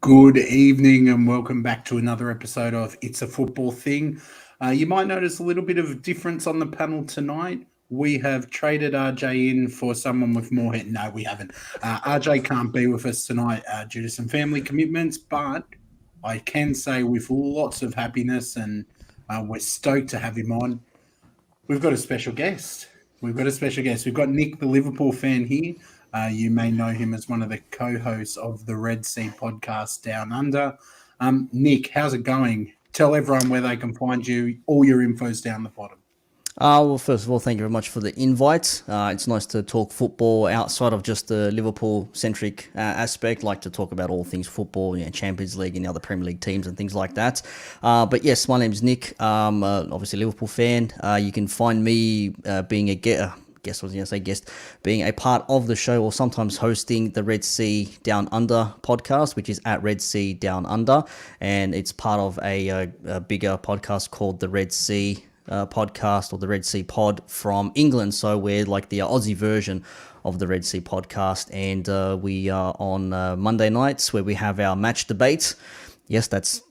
Good evening and welcome back to another episode of It's a Football Thing. You might notice a little bit of difference on the panel tonight. We have traded RJ in for someone with more head. No, we haven't. RJ can't be with us tonight due to some family commitments, but I can say with lots of happiness and we're stoked to have him on. We've got a special guest. We've got Nick, the Liverpool fan here. You may know him as one of the co-hosts of the Red Sea podcast Down Under. Nick, how's it going? Tell everyone where they can find you. All your info's down the bottom. Well, first of all, thank you very much for the invite. It's nice to talk football outside of just the Liverpool-centric aspect. Like to talk about all things football, Champions League and the other Premier League teams and things like that. But yes, my name's Nick. Obviously a Liverpool fan. You can find me being a guest, being a part of the show or sometimes hosting the Red Sea Down Under podcast, which is at Red Sea Down Under, and it's part of a bigger podcast called the Red Sea podcast or the Red Sea Pod from England. So we're like the Aussie version of the Red Sea podcast, and we are on Monday nights where we have our match debate. Yes, that's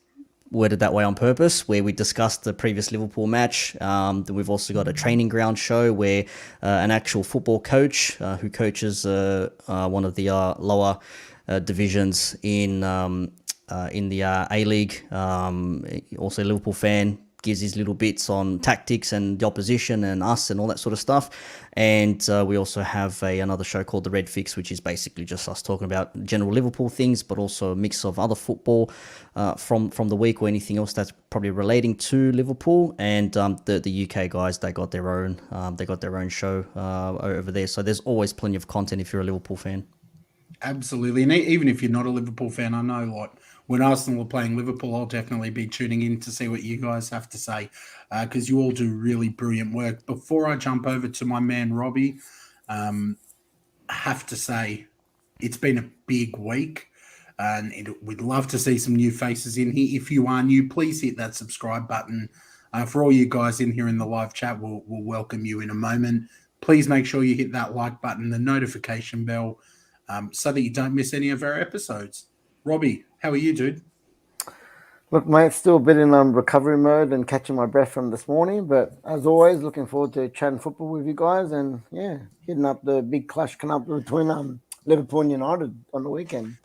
worded that way on purpose, where we discuss the previous Liverpool match. We've also got a training ground show where an actual football coach who coaches one of the lower divisions in the A-League, also a Liverpool fan, gives his little bits on tactics and the opposition and us and all that sort of stuff. And we also have another show called The Red Fix, which is basically just us talking about general Liverpool things, but also a mix of other football from the week or anything else that's probably relating to Liverpool. And the UK guys, they got their own show over there. So there's always plenty of content if you're a Liverpool fan. Absolutely. And even if you're not a Liverpool fan, I know like when Arsenal are playing Liverpool, I'll definitely be tuning in to see what you guys have to say because you all do really brilliant work. Before I jump over to my man, Robbie, I have to say it's been a big week and we'd love to see some new faces in here. If you are new, please hit that subscribe button. For all you guys in here in the live chat, we'll welcome you in a moment. Please make sure you hit that like button, the notification bell, so that you don't miss any of our episodes. Robbie, how are you, dude? Look, mate, still a bit in recovery mode and catching my breath from this morning. But as always, looking forward to chatting football with you guys and, hitting up the big clash coming up between Liverpool and United on the weekend.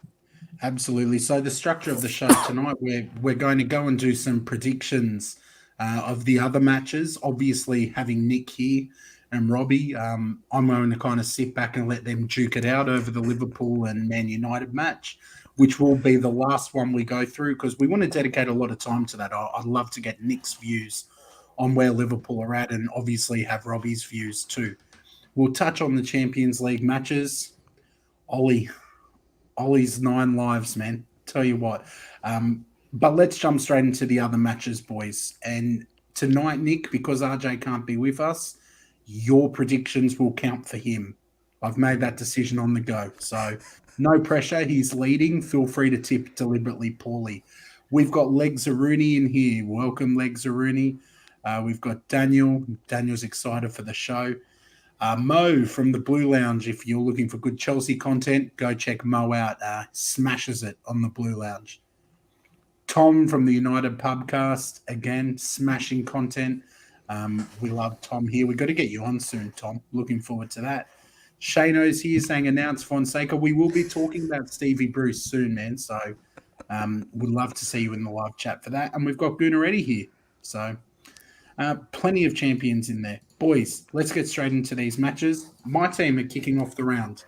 Absolutely. So the structure of the show tonight, we're going to go and do some predictions of the other matches. Obviously, having Nick here and Robbie, I'm going to kind of sit back and let them duke it out over the Liverpool and Man United match, which will be the last one we go through because we want to dedicate a lot of time to that. I'd love to get Nick's views on where Liverpool are at and obviously have Robbie's views too. We'll touch on the Champions League matches. Ollie's 9 lives, man. Tell you what. But let's jump straight into the other matches, boys. And tonight, Nick, because RJ can't be with us, your predictions will count for him. I've made that decision on the go. So no pressure. He's leading. Feel free to tip deliberately poorly. We've got Leg Zaruni in here. Welcome, Leg Zaruni. We've got Daniel. Daniel's excited for the show. Mo from the Blue Lounge. If you're looking for good Chelsea content, go check Mo out. Smashes it on the Blue Lounge. Tom from the United Pubcast. Again, smashing content. We love Tom here. We've got to get you on soon, Tom. Looking forward to that. Shano's here saying announce Fonseca. We will be talking about Stevie Bruce soon, man. So we'd love to see you in the live chat for that. And we've got Gunaretti here. So plenty of champions in there. Boys, let's get straight into these matches. My team are kicking off the round.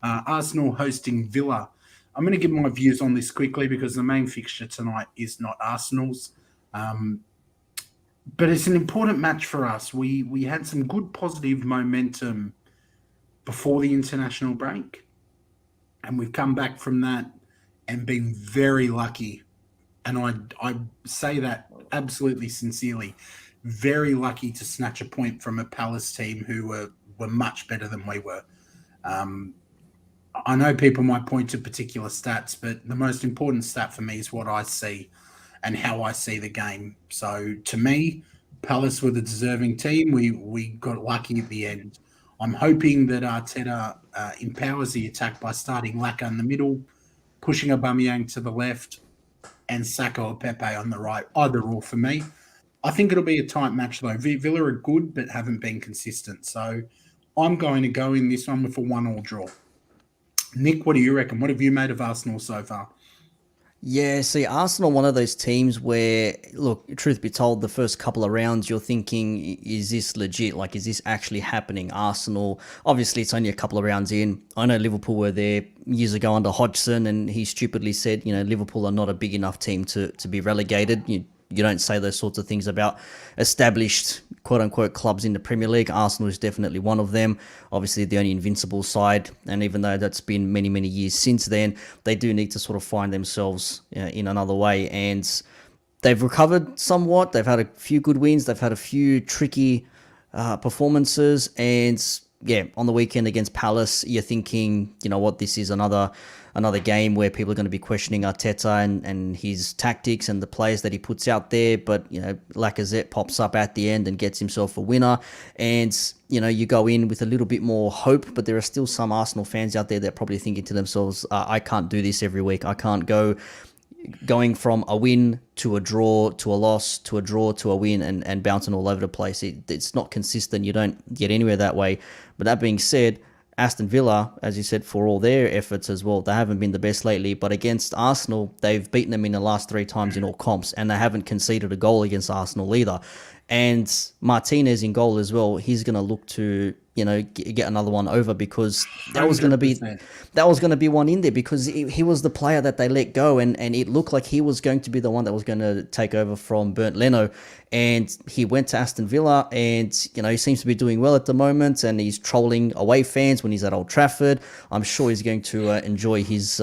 Arsenal hosting Villa. I'm going to give my views on this quickly because the main fixture tonight is not Arsenal's. But it's an important match for us. We had some good positive momentum before the international break, and we've come back from that and been very lucky. And I say that absolutely sincerely, very lucky to snatch a point from a Palace team who were much better than we were. I know people might point to particular stats, but the most important stat for me is what I see and how I see the game. So to me, Palace were the deserving team. We got lucky at the end. I'm hoping that Arteta empowers the attack by starting Laka in the middle, pushing Aubameyang to the left, and Saka or Pepe on the right. Either or for me. I think it'll be a tight match, though. Villa are good, but haven't been consistent. So I'm going to go in this one with a 1-1 draw. Nick, what do you reckon? What have you made of Arsenal so far? Yeah, see, Arsenal, one of those teams where, look, truth be told, the first couple of rounds, you're thinking, is this legit? Like, is this actually happening? Arsenal, obviously, it's only a couple of rounds in. I know Liverpool were there years ago under Hodgson, and he stupidly said, Liverpool are not a big enough team to be relegated. You don't say those sorts of things about established, quote-unquote, clubs in the Premier League. Arsenal is definitely one of them. Obviously, the only invincible side. And even though that's been many, many years since then, they do need to sort of find themselves in another way. And they've recovered somewhat. They've had a few good wins. They've had a few tricky performances. And, yeah, on the weekend against Palace, you're thinking, you know what, this is another game where people are going to be questioning Arteta and his tactics and the players that he puts out there. But, Lacazette pops up at the end and gets himself a winner. And, you go in with a little bit more hope, but there are still some Arsenal fans out there that are probably thinking to themselves, I can't do this every week. I can't going from a win to a draw to a loss to a draw to a win and bouncing all over the place. It's not consistent. You don't get anywhere that way. But that being said, Aston Villa, as you said, for all their efforts as well, they haven't been the best lately. But against Arsenal, they've beaten them in the last 3 times in all comps, and they haven't conceded a goal against Arsenal either. And Martinez in goal as well, he's going to look to, get another one over, because that was going to be one in there, because he was the player that they let go, and it looked like he was going to be the one that was going to take over from Bernd Leno. And he went to Aston Villa, and he seems to be doing well at the moment, and he's trolling away fans when he's at Old Trafford. I'm sure he's going to enjoy his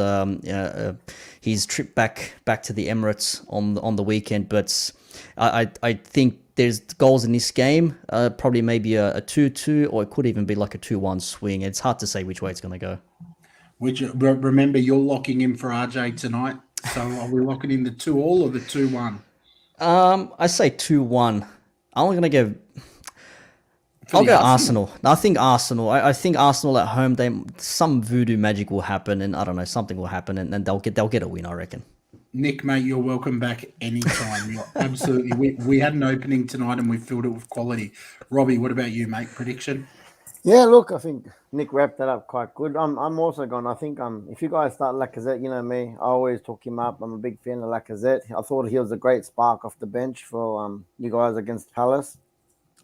trip back to the Emirates on the weekend. But I think there's goals in this game, probably maybe a 2-2, or it could even be like a 2-1 swing. It's hard to say which way it's going to go. Remember, you're locking in for RJ tonight. So are we locking in the 2-2 or the 2-1? I say 2-1. I'm going to go... I'll go Arsenal. I think Arsenal. I think Arsenal at home, some voodoo magic will happen, and I don't know, something will happen, and they'll get a win, I reckon. Nick, mate, you're welcome back anytime. You're absolutely. We had an opening tonight and we filled it with quality. Robbie, what about you, mate? Prediction? Yeah, look, I think Nick wrapped that up quite good. I'm also going. I think if you guys start Lacazette, you know me, I always talk him up. I'm a big fan of Lacazette. I thought he was a great spark off the bench for you guys against Palace,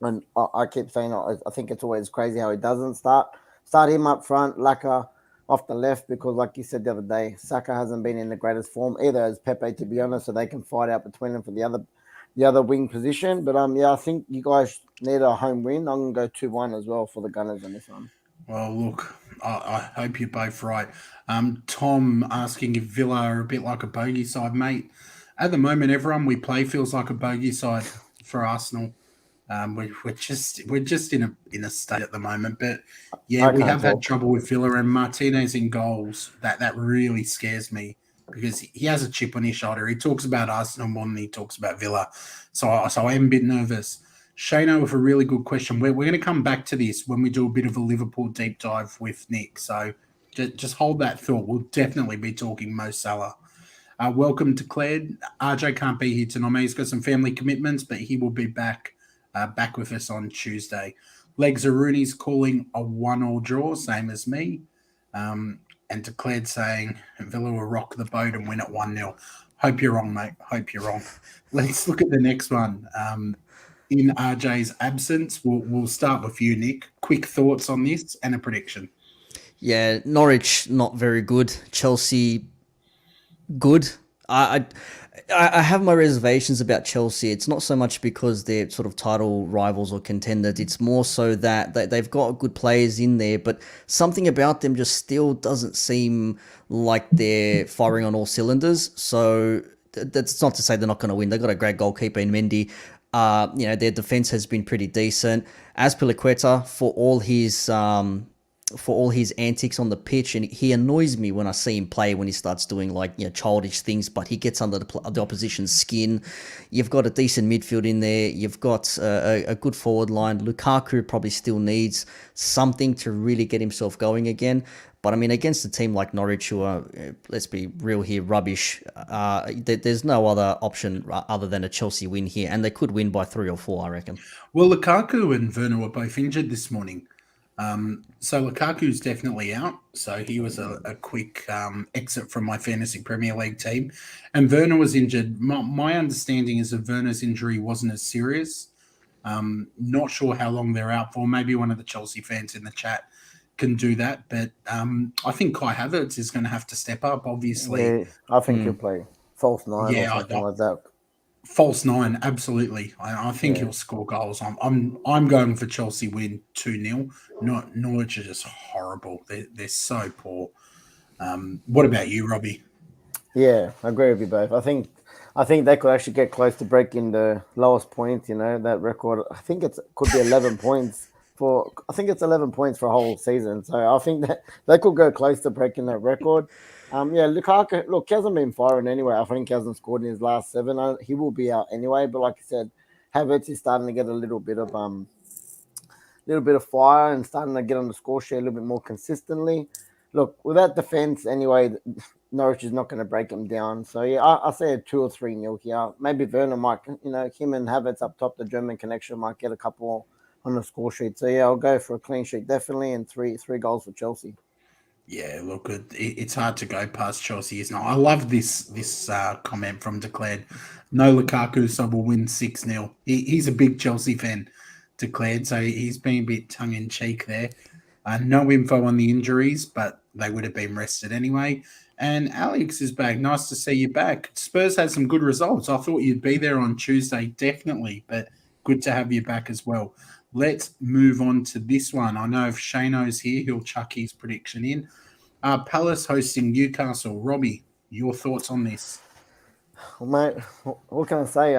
and I keep saying I think it's always crazy how he doesn't start him up front, Laka off the left, because like you said the other day, Saka hasn't been in the greatest form either as Pepe, to be honest, so they can fight out between them for the other wing position. But yeah, I think you guys need a home win. I'm gonna go 2-1 as well for the Gunners on this one. Well, look, I hope you're both right. Tom asking if Villa are a bit like a bogey side, mate. At the moment, everyone we play feels like a bogey side for Arsenal. We're just in a state at the moment, but yeah, we have had trouble with Villa, and Martinez in goals. That really scares me, because he has a chip on his shoulder. He talks about Arsenal more than he talks about Villa, so I am a bit nervous. Shano with a really good question. We're going to come back to this when we do a bit of a Liverpool deep dive with Nick. So just hold that thought. We'll definitely be talking Mo Salah. Welcome declared. RJ can't be here tonight. He's got some family commitments, but he will be back with us on Tuesday. Legs Rooney's calling a 1-1 draw, same as me. And declared saying Villa will rock the boat and win at 1-0. Hope you're wrong, mate. Hope you're wrong. Let's look at the next one. In RJ's absence, we'll start with you, Nick. Quick thoughts on this and a prediction. Yeah, Norwich, not very good. Chelsea, good. I have my reservations about Chelsea. It's not so much because they're sort of title rivals or contenders. It's more so that they've got good players in there, but something about them just still doesn't seem like they're firing on all cylinders. So that's not to say they're not going to win. They've got a great goalkeeper in Mendy. Their defense has been pretty decent. Azpilicueta, for all his antics on the pitch, and he annoys me when I see him play, when he starts doing childish things, but he gets under the opposition's skin. You've got a decent midfield in there. You've got a good forward line. Lukaku probably still needs something to really get himself going again. But I mean, against a team like Norwich, who are, let's be real here, rubbish, there's no other option other than a Chelsea win here. And they could win by 3 or 4, I reckon. Well, Lukaku and Werner were both injured this morning. So Lukaku's definitely out. So he was a quick exit from my fantasy Premier League team. And Werner was injured. My understanding is that Werner's injury wasn't as serious. Not sure how long they're out for. Maybe one of the Chelsea fans in the chat can do that. But I think Kai Havertz is going to have to step up, obviously. Yeah, I think he'll play false 9 or something like that. False 9, absolutely. I think he'll score goals. I'm going for Chelsea win 2-0. Norwich are just horrible. They're so poor. What about you, Robbie? Yeah, I agree with you both. I think they could actually get close to breaking the lowest point. That record. I think it could be 11 points for. I think it's 11 points for a whole season. So I think that they could go close to breaking that record. Lukaku, look, he hasn't been firing anyway. I think he hasn't scored in his last 7. He will be out anyway. But like I said, Havertz is starting to get a little bit of fire and starting to get on the score sheet a little bit more consistently. Look, with that defense anyway, Norwich is not going to break them down. So yeah, I say a 2 or 3-0 here. Maybe Werner might, him and Havertz up top, the German connection might get a couple on the score sheet. So yeah, I'll go for a clean sheet definitely, and three goals for Chelsea. Yeah, look, it's hard to go past Chelsea, isn't it? I love this comment from Declared. No Lukaku, so we'll win 6-0. He's a big Chelsea fan, Declared, so he's been a bit tongue-in-cheek there. No info on the injuries, but they would have been rested anyway. And Alex is back. Nice to see you back. Spurs had some good results. I thought you'd be there on Tuesday, definitely, but good to have you back as well. Let's move on to this one. I know if Shano's here, he'll chuck his prediction in. Palace hosting Newcastle. Robbie, your thoughts on this? Well, mate, what can I say?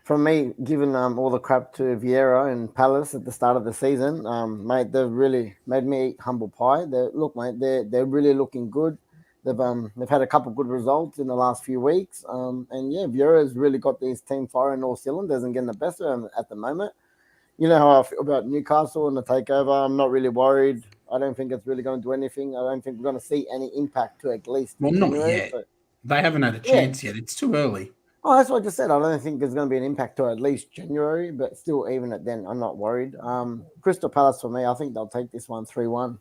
From me, giving all the crap to Vieira and Palace at the start of the season, mate, they've really made me eat humble pie. They're really looking good. They've had a couple of good results in the last few weeks. Vieira's really got this team firing all cylinders and getting the best of them at the moment. You know how I feel about Newcastle and the takeover. I'm not really worried. I don't think it's really going to do anything. I don't think we're going to see any impact to at least. Well, not yet. They haven't had a chance yet. It's too early. Oh, that's what I just said. I don't think there's going to be an impact to at least January, but still, even at then, I'm not worried. Crystal Palace for me, I think they'll take this one 3-1.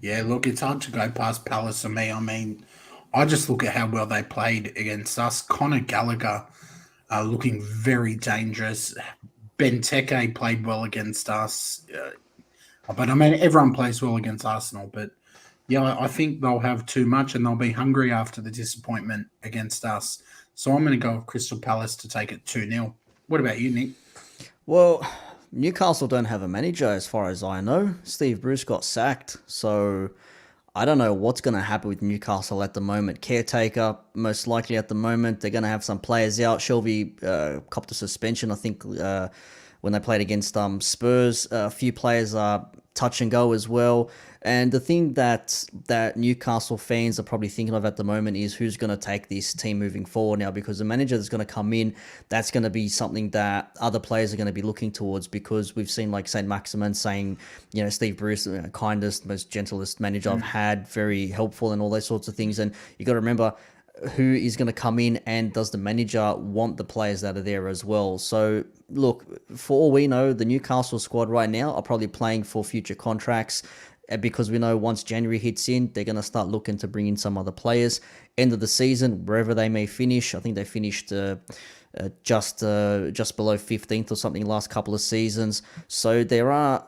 Yeah, look, it's hard to go past Palace for me. I mean, I just look at how well they played against us. Conor Gallagher looking very dangerous. Benteke played well against us. But, I mean, everyone plays well against Arsenal. But, yeah, I think they'll have too much and they'll be hungry after the disappointment against us. So I'm going to go with Crystal Palace to take it 2-0. What about you, Nick? Well, Newcastle don't have a manager as far as I know. Steve Bruce got sacked. So I don't know what's going to happen with Newcastle at the moment. Caretaker, most likely at the moment. They're going to have some players out. Shelby copped a suspension, I think, when they played against Spurs. A few players are touch and go as well. And the thing that Newcastle fans are probably thinking of at the moment is who's going to take this team moving forward now, because the manager that's going to come in, that's going to be something that other players are going to be looking towards, because we've seen like St. Maximin saying, Steve Bruce, kindest, most gentlest manager I've had, very helpful and all those sorts of things. And you got to remember, who is going to come in, and does the manager want the players that are there as well? So look, for all we know, the Newcastle squad right now are probably playing for future contracts, because we know once January hits in, they're going to start looking to bring in some other players. End of the season, wherever they may finish, I think they finished just below 15th or something last couple of seasons. So there are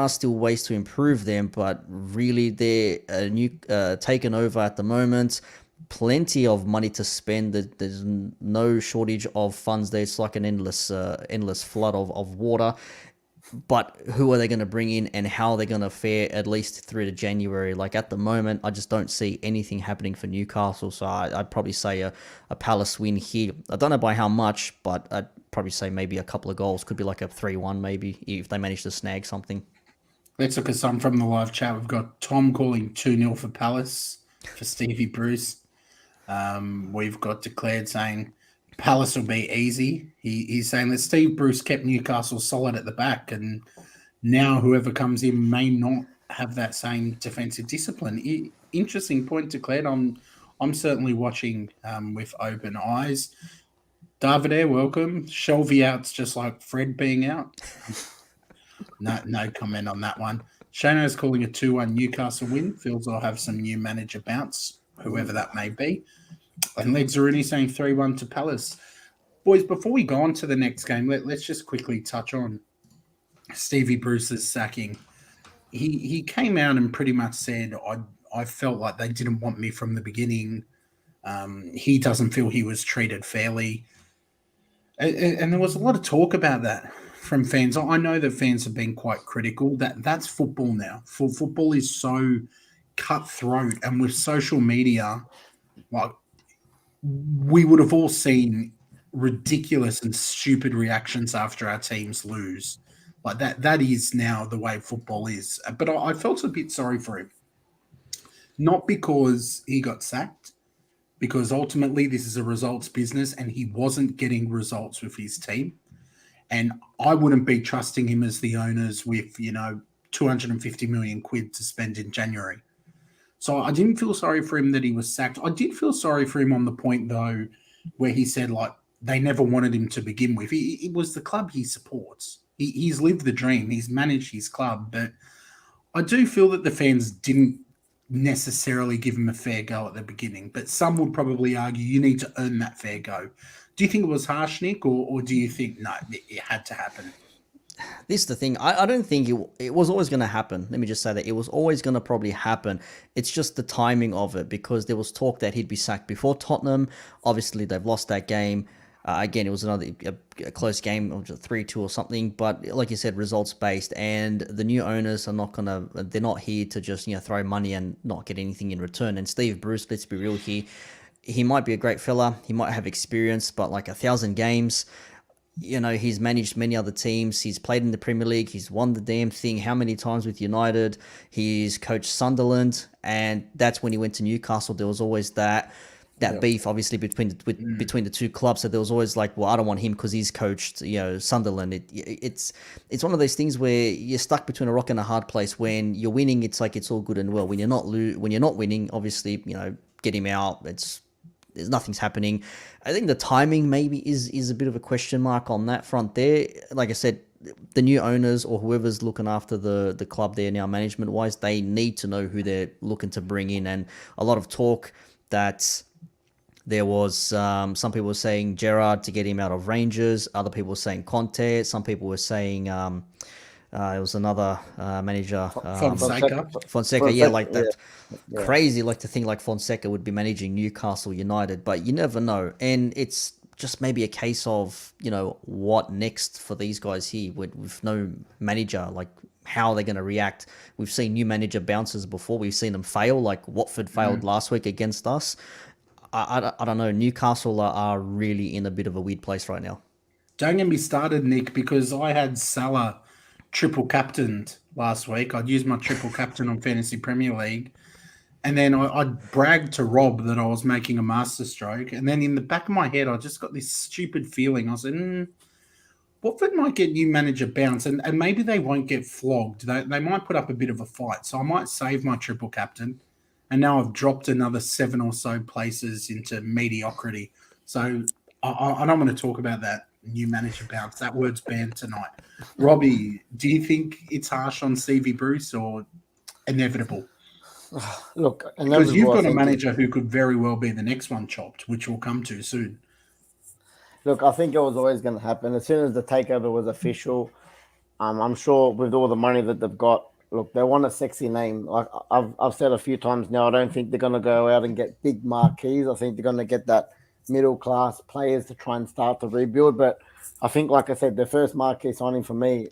still ways to improve them, but really they're taken over at the moment. Plenty of money to spend. There's no shortage of funds there. It's like an endless flood of water. But who are they going to bring in, and how are they going to fare at least through to January? Like at the moment, I just don't see anything happening for Newcastle. So I'd probably say a Palace win here. I don't know by how much, but I'd probably say maybe a couple of goals. Could be like a 3-1 maybe, if they manage to snag something. Let's look at some from the live chat. We've got Tom calling 2-0 for Palace for Stevie Bruce. We've got Declared saying Palace will be easy. He's saying that Steve Bruce kept Newcastle solid at the back, and now whoever comes in may not have that same defensive discipline. Interesting point declared. I'm certainly watching with open eyes. Davide, welcome. Shelby out's just like Fred being out. No comment on that one. Shano's calling a 2-1 Newcastle win. Feels I'll have some new manager bounce, whoever that may be. And Legs Rooney saying 3-1 to Palace. Boys, before we go on to the next game, let's just quickly touch on Stevie Bruce's sacking. He came out and pretty much said, I felt like they didn't want me from the beginning. He doesn't feel he was treated fairly. And there was a lot of talk about that from fans. I know that fans have been quite critical. That's football now. Football is so cutthroat. And with social media, like, we would have all seen ridiculous and stupid reactions after our teams lose. Like that is now the way football is. But I felt a bit sorry for him. Not because he got sacked, because ultimately this is a results business and he wasn't getting results with his team. And I wouldn't be trusting him as the owners with, 250 million quid to spend in January. So I didn't feel sorry for him that he was sacked. I did feel sorry for him on the point, though, where he said, like, they never wanted him to begin with. It was the club he supports. He's lived the dream. He's managed his club. But I do feel that the fans didn't necessarily give him a fair go at the beginning. But some would probably argue you need to earn that fair go. Do you think it was harsh, Nick, or do you think, no, it had to happen? This is the thing. I don't think it was always going to happen. Let me just say that it was always going to probably happen. It's just the timing of it, because there was talk that he'd be sacked before Tottenham. Obviously, they've lost that game. Again, it was another a close game, 3-2 or something. But like you said, results based, and the new owners are they're not here to just throw money and not get anything in return. And Steve Bruce, let's be real here, he might be a great fella, he might have experience, but like 1,000 games. He's managed many other teams. He's played in the Premier League. He's won the damn thing how many times with United. He's coached Sunderland, and that's when he went to Newcastle. There was always that beef, obviously, between the two clubs. So there was always like, well, I don't want him because he's coached, Sunderland. It's one of those things where you're stuck between a rock and a hard place. When you're winning, it's like it's all good and well. When you're not winning, obviously, get him out. There's nothing's happening. I think the timing maybe is a bit of a question mark on that front there. Like I said, the new owners or whoever's looking after the club there now, management-wise, they need to know who they're looking to bring in. And a lot of talk that there was, some people were saying Gerrard to get him out of Rangers. Other people were saying Conte. Some people were saying it was another manager. Fonseca, yeah, like that. Yeah. Crazy, like to think like Fonseca would be managing Newcastle United, but you never know. And it's just maybe a case of, what next for these guys here with no manager, like how are they going to react? We've seen new manager bounces before. We've seen them fail, like Watford failed last week against us. I don't know. Newcastle are really in a bit of a weird place right now. Don't get me started, Nick, because I had Salah triple captained last week. I'd used my triple captain on Fantasy Premier League. And then I'd bragged to Rob that I was making a masterstroke. And then in the back of my head, I just got this stupid feeling. I said, Watford might get new manager bounce, and maybe they won't get flogged. They might put up a bit of a fight. So I might save my triple captain. And now I've dropped another 7 or so places into mediocrity. So I don't want to talk about that new manager bounce. That word's banned tonight. Robbie, do you think it's harsh on Stevie Bruce or inevitable? Look, because you've got a manager who could very well be the next one chopped, which we'll come to soon. Look, I think it was always going to happen. As soon as the takeover was official, I'm sure with all the money that they've got, look, they want a sexy name. Like I've said a few times now, I don't think they're going to go out and get big marquees. I think they're going to get that middle-class players to try and start the rebuild. But I think, like I said, the first marquee signing for me,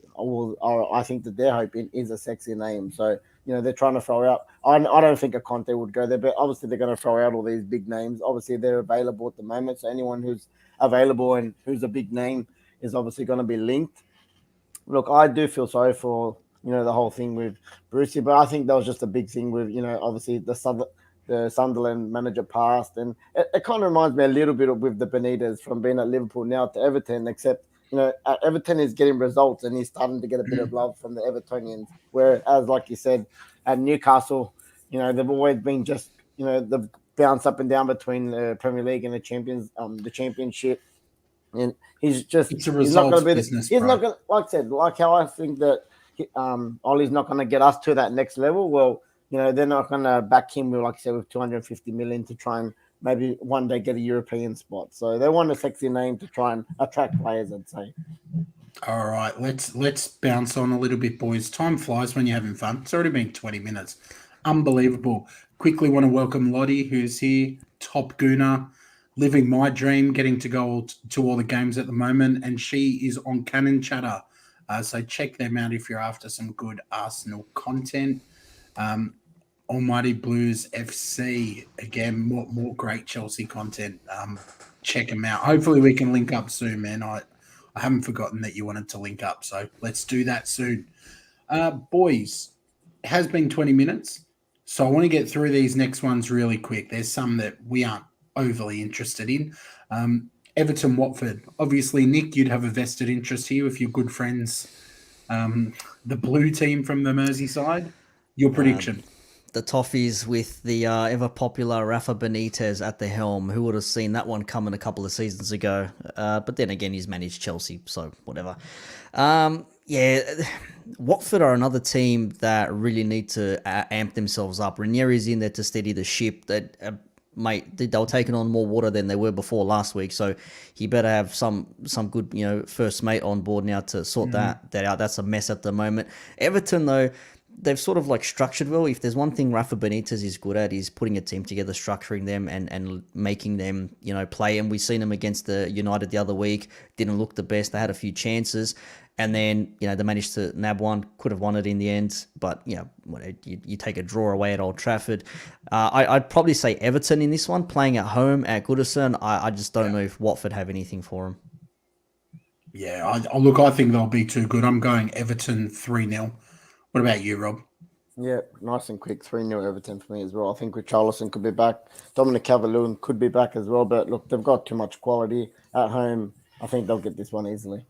I think that they're hoping is a sexy name. So, they're trying to throw out. I don't think a Conte would go there, but obviously they're going to throw out all these big names. Obviously, they're available at the moment. So anyone who's available and who's a big name is obviously going to be linked. Look, I do feel sorry for, the whole thing with Brucey, but I think that was just a big thing with, obviously the Sunderland manager passed. And it kind of reminds me a little bit with the Benitez from being at Liverpool now to Everton, except, Everton is getting results and he's starting to get a bit of love from the Evertonians. Whereas, like you said, at Newcastle, they've always been just, they've bounced up and down between the Premier League and the Championship. And he's a not going results to be. business, He's bro. not going. Like I said, like how I think that Ollie's not going to get us to that next level. Well, they're not going to back him with, like I said, with 250 million to try and maybe one day get a European spot. So they want a sexy name to try and attract players, I'd say. All right, let's bounce on a little bit, boys. Time flies when you're having fun. It's already been 20 minutes. Unbelievable. Quickly want to welcome Lottie, who's here, top gooner, living my dream, getting to go to all the games at the moment, and she is on Cannon Chatter. So check them out if you're after some good Arsenal content. Almighty Blues FC, again, more great Chelsea content. Check them out. Hopefully we can link up soon, man. I haven't forgotten that you wanted to link up, so let's do that soon. Boys, it has been 20 minutes, so I want to get through these next ones really quick. There's some that we aren't overly interested in. Everton, Watford. Obviously, Nick, you'd have a vested interest here with your good friends, the blue team from the Merseyside. Your prediction? The Toffees with the ever-popular Rafa Benitez at the helm. Who would have seen that one coming a couple of seasons ago? But then again, he's managed Chelsea, so whatever. Watford are another team that really need to amp themselves up. Ranieri's in there to steady the ship. Mate, they were taking on more water than they were before last week, so he better have some good, first mate on board now to sort that out. That's a mess at the moment. Everton, though, they've sort of like structured well. If there's one thing Rafa Benitez is good at, is putting a team together, structuring them and making them, play. And we've seen them against the United the other week. Didn't look the best. They had a few chances. And then, they managed to nab one, could have won it in the end. But, you take a draw away at Old Trafford. I'd probably say Everton in this one, playing at home at Goodison. I just don't know if Watford have anything for them. Yeah, I think they'll be too good. I'm going Everton 3-0. What about you, Rob? Yeah, nice and quick, 3-0 Everton for me as well. I think Richarlison could be back. Dominic Calvert-Lewin could be back as well. But look, they've got too much quality at home. I think they'll get this one easily.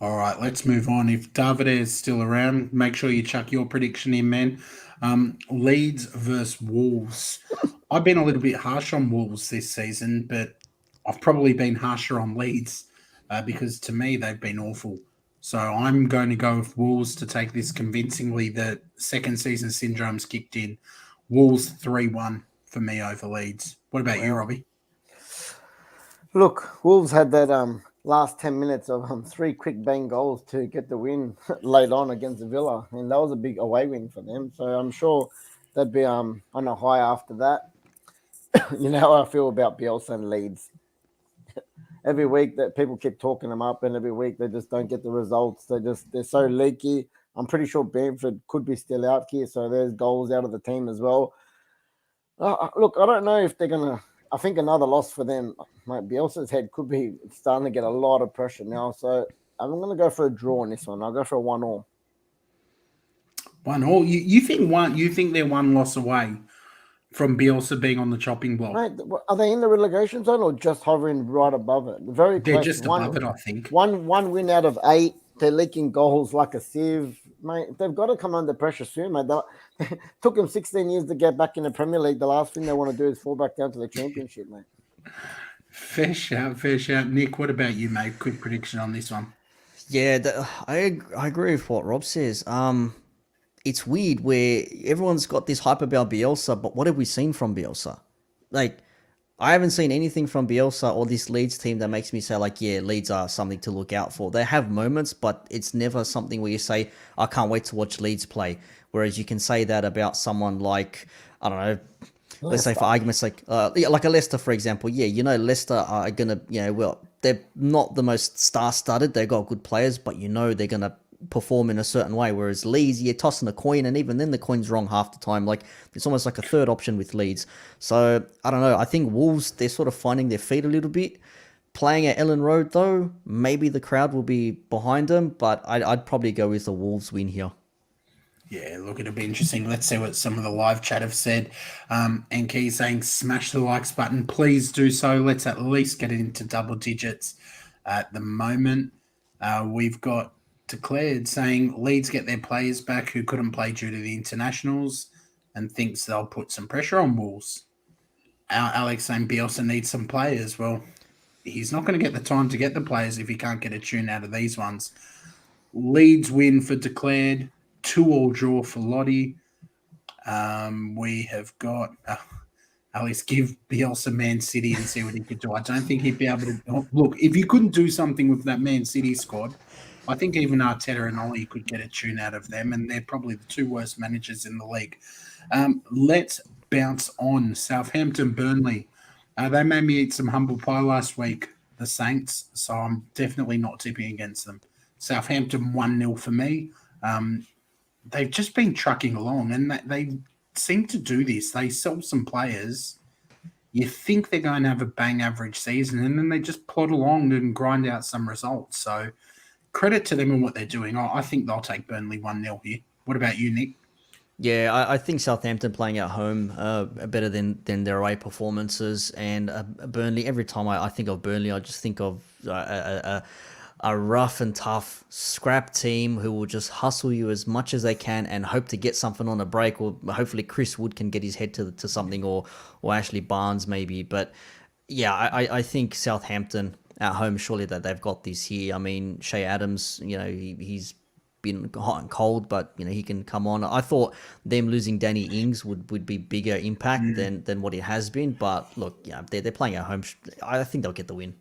All right, let's move on. If David is still around, make sure you chuck your prediction in, man. Leeds versus Wolves. I've been a little bit harsh on Wolves this season, but I've probably been harsher on Leeds because to me they've been awful. So I'm going to go with Wolves to take this convincingly. The second season syndrome's kicked in. Wolves 3-1 for me over Leeds. What about you, Robbie? Look, Wolves had that last 10 minutes of 3 quick bang goals to get the win late on against Villa. And that was a big away win for them. So I'm sure they'd be on a high after that. You know how I feel about Bielsa and Leeds. Every week that people keep talking them up, and every week they just don't get the results. They're so leaky. I'm pretty sure Brentford could be still out here, so there's goals out of the team as well. Look, I don't know if they're gonna. I think another loss for them. Like Bielsa's head could be starting to get a lot of pressure now. So I'm gonna go for a draw in this one. I'll go for a 1-1. 1-1. You think You think they're one loss away from Bielsa being on the chopping block? Right. Are they in the relegation zone or just hovering right above it? Very close. They're just above it, I think. One win out of 8. They're leaking goals like a sieve. Mate, they've got to come under pressure soon, mate. It took them 16 years to get back in the Premier League. The last thing they want to do is fall back down to the Championship, mate. Fair shout. Nick, what about you, mate? Quick prediction on this one. Yeah, I agree with what Rob says. It's weird where everyone's got this hype about Bielsa, but what have we seen from Bielsa? Like, I haven't seen anything from Bielsa or this Leeds team that makes me say, like, yeah, Leeds are something to look out for. They have moments, but it's never something where you say, I can't wait to watch Leeds play. Whereas you can say that about someone like, I don't know, let's say for argument's sake, like a Leicester, for example. Yeah, Leicester are going to, they're not the most star-studded. They've got good players, but they're going to perform in a certain way. Whereas Leeds, you're tossing a coin, and even then the coin's wrong half the time. Like, it's almost like a third option with Leeds. So, I don't know. I think Wolves, they're sort of finding their feet a little bit. Playing at Ellen Road, though, maybe the crowd will be behind them, but I'd probably go with the Wolves win here. Yeah, look, it'll be interesting. Let's see what some of the live chat have said. And Key saying, smash the likes button. Please do so. Let's at least get it into double digits at the moment. We've got declared saying Leeds get their players back who couldn't play due to the internationals and thinks they'll put some pressure on Wolves. Alex saying Bielsa needs some players. Well, he's not going to get the time to get the players if he can't get a tune out of these ones. Leeds win for declared. 2-2 draw for Lottie. We have got... Alex, give Bielsa Man City and see what he could do. I don't think he'd be able to... Look, if you couldn't do something with that Man City squad, I think even Arteta and Ollie could get a tune out of them, and they're probably the two worst managers in the league. Let's bounce on Southampton, Burnley. They made me eat some humble pie last week, the Saints, so I'm definitely not tipping against them. Southampton 1-0 for me. They've just been trucking along, and they seem to do this. They sell some players. You think they're going to have a bang average season, and then they just plod along and grind out some results. So credit to them and what they're doing. I think they'll take Burnley 1-0 here. What about you, Nick? Yeah, I think Southampton playing at home better than their away performances. And Burnley, every time I think of Burnley, I just think of a rough and tough scrap team who will just hustle you as much as they can and hope to get something on a break, or hopefully Chris Wood can get his head to something, or Ashley Barnes maybe. But yeah, I think Southampton at home, surely that they've got this here. I mean, Shea Adams, he's been hot and cold, but he can come on. I thought them losing Danny Ings would be bigger impact than what it has been. But look, they're playing at home. I think they'll get the win.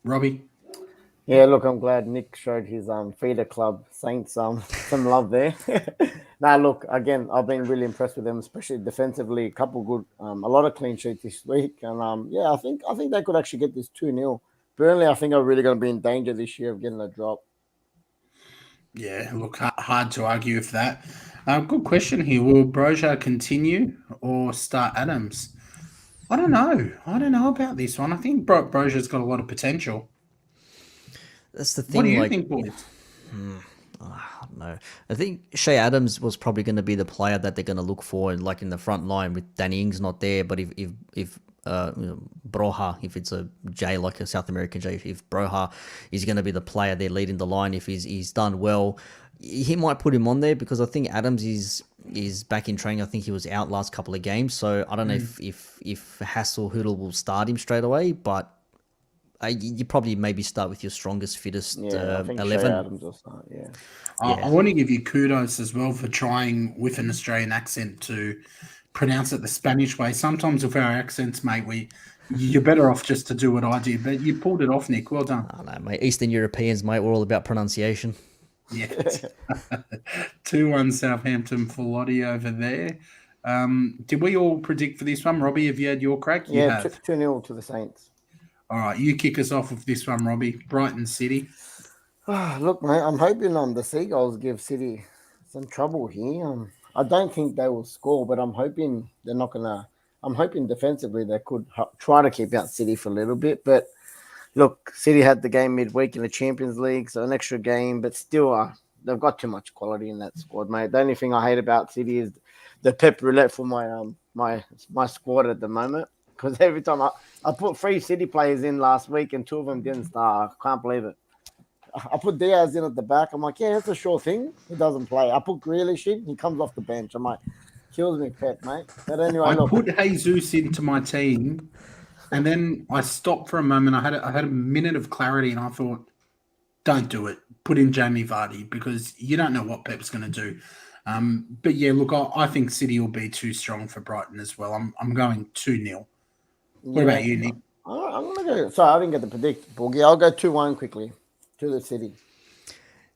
Robbie? Yeah, look, I'm glad Nick showed his feeder club Saints some love there. Now, look, again, I've been really impressed with them, especially defensively. A couple good, a lot of clean sheets this week, and I think they could actually get this 2-0. Burnley, I think, are really going to be in danger this year of getting a drop. Yeah, look, hard to argue with that. Good question here. Will Broja continue or start Adams? I don't know. I don't know about this one. I think Broja's got a lot of potential. That's the thing. What do you think, boys? I don't know. I think Shea Adams was probably going to be the player that they're going to look for, like in the front line with Danny Ings not there. But if Broja, if it's a J, like a South American J, if Broja is going to be the player there leading the line, if he's done well, he might put him on there, because I think Adams is back in training. I think he was out last couple of games, so I don't know if Hassel-Hoodle will start him straight away, but you probably maybe start with your strongest, fittest 11. Adams will start, yeah. I want to give you kudos as well for trying with an Australian accent to pronounce it the Spanish way. Sometimes with our accents, mate, you're better off just to do what I do, but you pulled it off, Nick. Well done. Oh, no, mate. Eastern Europeans, mate, we're all about pronunciation. Yeah. 2-1 Southampton for Lottie over there. Did we all predict for this one? Robbie, have you had your crack? You yeah, have. 2-0 to the Saints. All right, you kick us off with this one, Robbie. Brighton City. Look, mate, I'm hoping the Seagulls give City some trouble here. I don't think they will score, but I'm hoping they're not going to. I'm hoping defensively they could try to keep out City for a little bit. But look, City had the game midweek in the Champions League, so an extra game, but still they've got too much quality in that squad, mate. The only thing I hate about City is the pep roulette for my squad at the moment. Because every time I put 3 City players in last week and 2 of them didn't start. I can't believe it. I put Diaz in at the back. I'm like, yeah, that's a sure thing. He doesn't play. I put Grealish in. He comes off the bench. I'm like, kills me, pet, mate. But anyway, I put Jesus into my team, and then I stopped for a moment. I had a minute of clarity, and I thought, don't do it. Put in Jamie Vardy, because you don't know what Pep's going to do. But yeah, look, I think City will be too strong for Brighton as well. I'm going 2-0. What about you, Nick? I'm going to go. Sorry, I didn't get the predict, Boogie. I'll go 2-1 quickly to the City.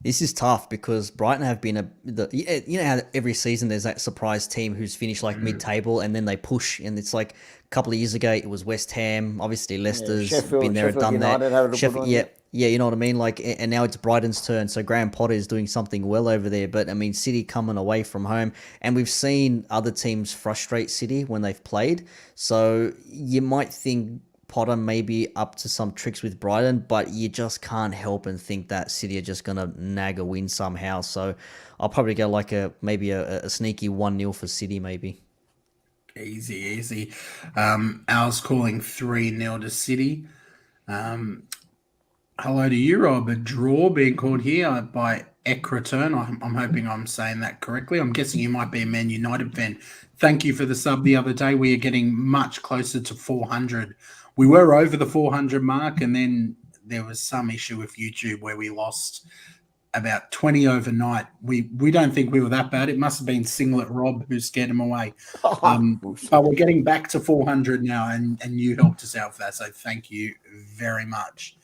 This is tough because Brighton have been you know how every season there's that surprise team who's finished like mid-table and then they push, and it's like a couple of years ago it was West Ham, obviously Leicester's been there and done that. Sheffield, yeah, you know what I mean. Like, and now it's Brighton's turn, so Graham Potter is doing something well over there. But I mean, City coming away from home, and we've seen other teams frustrate City when they've played. So you might think Potter may be up to some tricks with Brighton, but you just can't help and think that City are just going to nag a win somehow. So I'll probably go like maybe a sneaky 1-0 for City, maybe. Easy. Al's calling 3-0 to City. Hello to you, Rob. A draw being called here by EVERTON. I'm hoping I'm saying that correctly. I'm guessing you might be a Man United fan. Thank you for the sub the other day. We are getting much closer to 400. We were over the 400 mark, and then there was some issue with YouTube where we lost about 20 overnight. We don't think we were that bad. It must have been Singlet Rob who scared him away. But we're getting back to 400 now, and you helped us out with that. So thank you very much.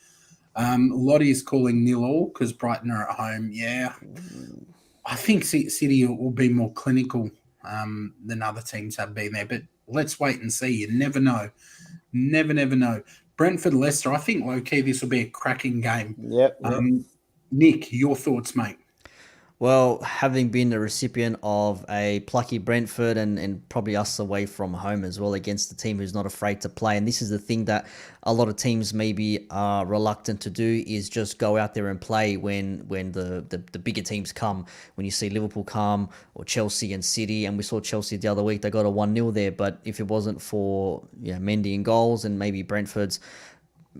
Lottie's calling 0-0 because Brighton are at home. Yeah, I think City will be more clinical than other teams have been there. But let's wait and see. You never know. Never know. Brentford, Leicester. I think low-key this will be a cracking game. Yep. Nick, your thoughts, mate? Well, having been the recipient of a plucky Brentford and probably us away from home as well against a team who's not afraid to play. And this is the thing that a lot of teams maybe are reluctant to do, is just go out there and play when the bigger teams come. When you see Liverpool come, or Chelsea and City, and we saw Chelsea the other week, they got a 1-0 there. But if it wasn't for Mendy and goals and maybe Brentford's,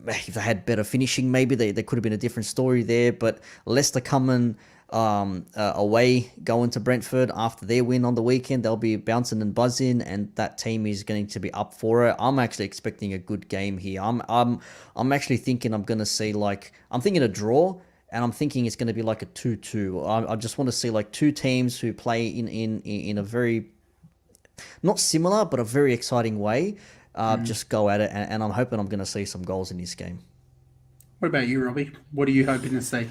if they had better finishing, maybe there could have been a different story there. But Leicester coming away, going to Brentford after their win on the weekend, they'll be bouncing and buzzing, and that team is going to be up for it. I'm actually expecting a good game here. I'm actually thinking I'm going to see I'm thinking a draw, and I'm thinking it's going to be like a 2-2. I just want to see like two teams who play in a very, not similar, but a very exciting way. Just go at it, and I'm hoping I'm going to see some goals in this game. What about you, Robbie? What are you hoping to see?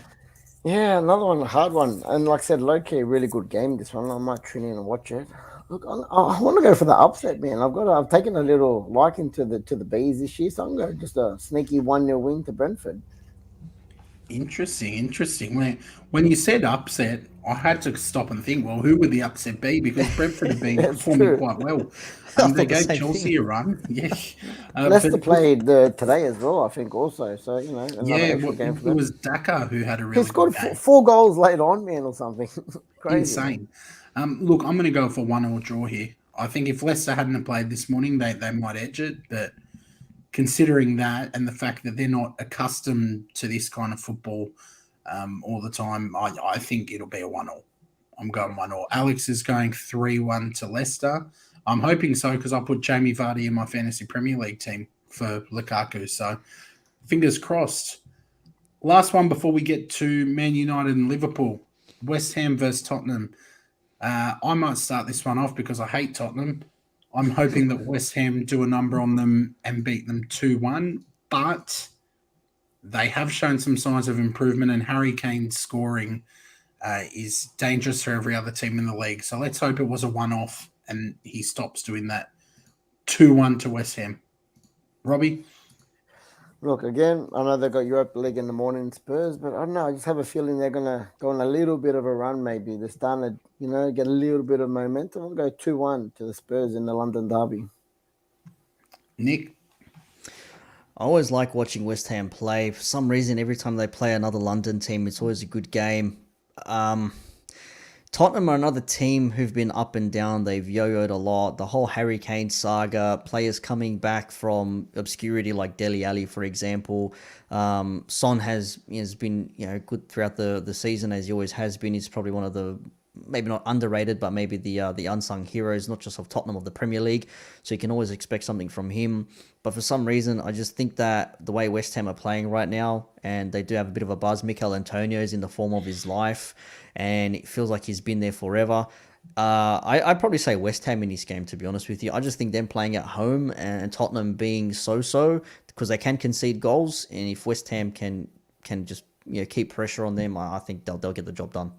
Yeah, another one, a hard one. And like I said, low-key, really good game, this one. I might tune in and watch it. Look, I want to go for the upset, man. I've taken a little liking to the Bees this year, so I'm going to just a sneaky 1-0 win to Brentford. Interesting. When you said upset, I had to stop and think, well, who would the upset be? Because Brentford have been performing quite well. They gave Chelsea a run. Yeah. Leicester played today as well, I think, also. So, another extra game for them. It was Daka who had a really He scored good game. 4 goals late on, man, or something. Crazy. Insane. Look, I'm going to go for 1-1 draw here. I think if Leicester hadn't played this morning, they might edge it. But considering that and the fact that they're not accustomed to this kind of football all the time, I think it'll be a 1-0. I'm going 1-0. Alex is going 3-1 to Leicester. I'm hoping so because I put Jamie Vardy in my fantasy Premier League team for Lukaku. So fingers crossed. Last one before we get to Man United and Liverpool. West Ham versus Tottenham. I might start this one off because I hate Tottenham. I'm hoping that West Ham do a number on them and beat them 2-1. But they have shown some signs of improvement, and Harry Kane's scoring is dangerous for every other team in the league. So let's hope it was a one-off and he stops doing that. 2-1 to West Ham. Robbie? Look, again, I know they've got Europa League in the morning, Spurs, but I don't know. I just have a feeling they're going to go on a little bit of a run maybe. They're starting to, get a little bit of momentum. I'll go 2-1 to the Spurs in the London derby. Nick? I always like watching West Ham play. For some reason, every time they play another London team, it's always a good game. Tottenham are another team who've been up and down. They've yo-yoed a lot. The whole Harry Kane saga, players coming back from obscurity like Dele Alli, for example. Son has been good throughout the season, as he always has been. He's probably one of the, maybe not underrated, but maybe the unsung heroes, not just of Tottenham, of the Premier League. So you can always expect something from him. But for some reason, I just think that the way West Ham are playing right now, and they do have a bit of a buzz. Mikel Antonio is in the form of his life, and it feels like he's been there forever. I'd probably say West Ham in this game, to be honest with you. I just think them playing at home and Tottenham being so-so, because they can concede goals, and if West Ham can just keep pressure on them, I think they'll get the job done.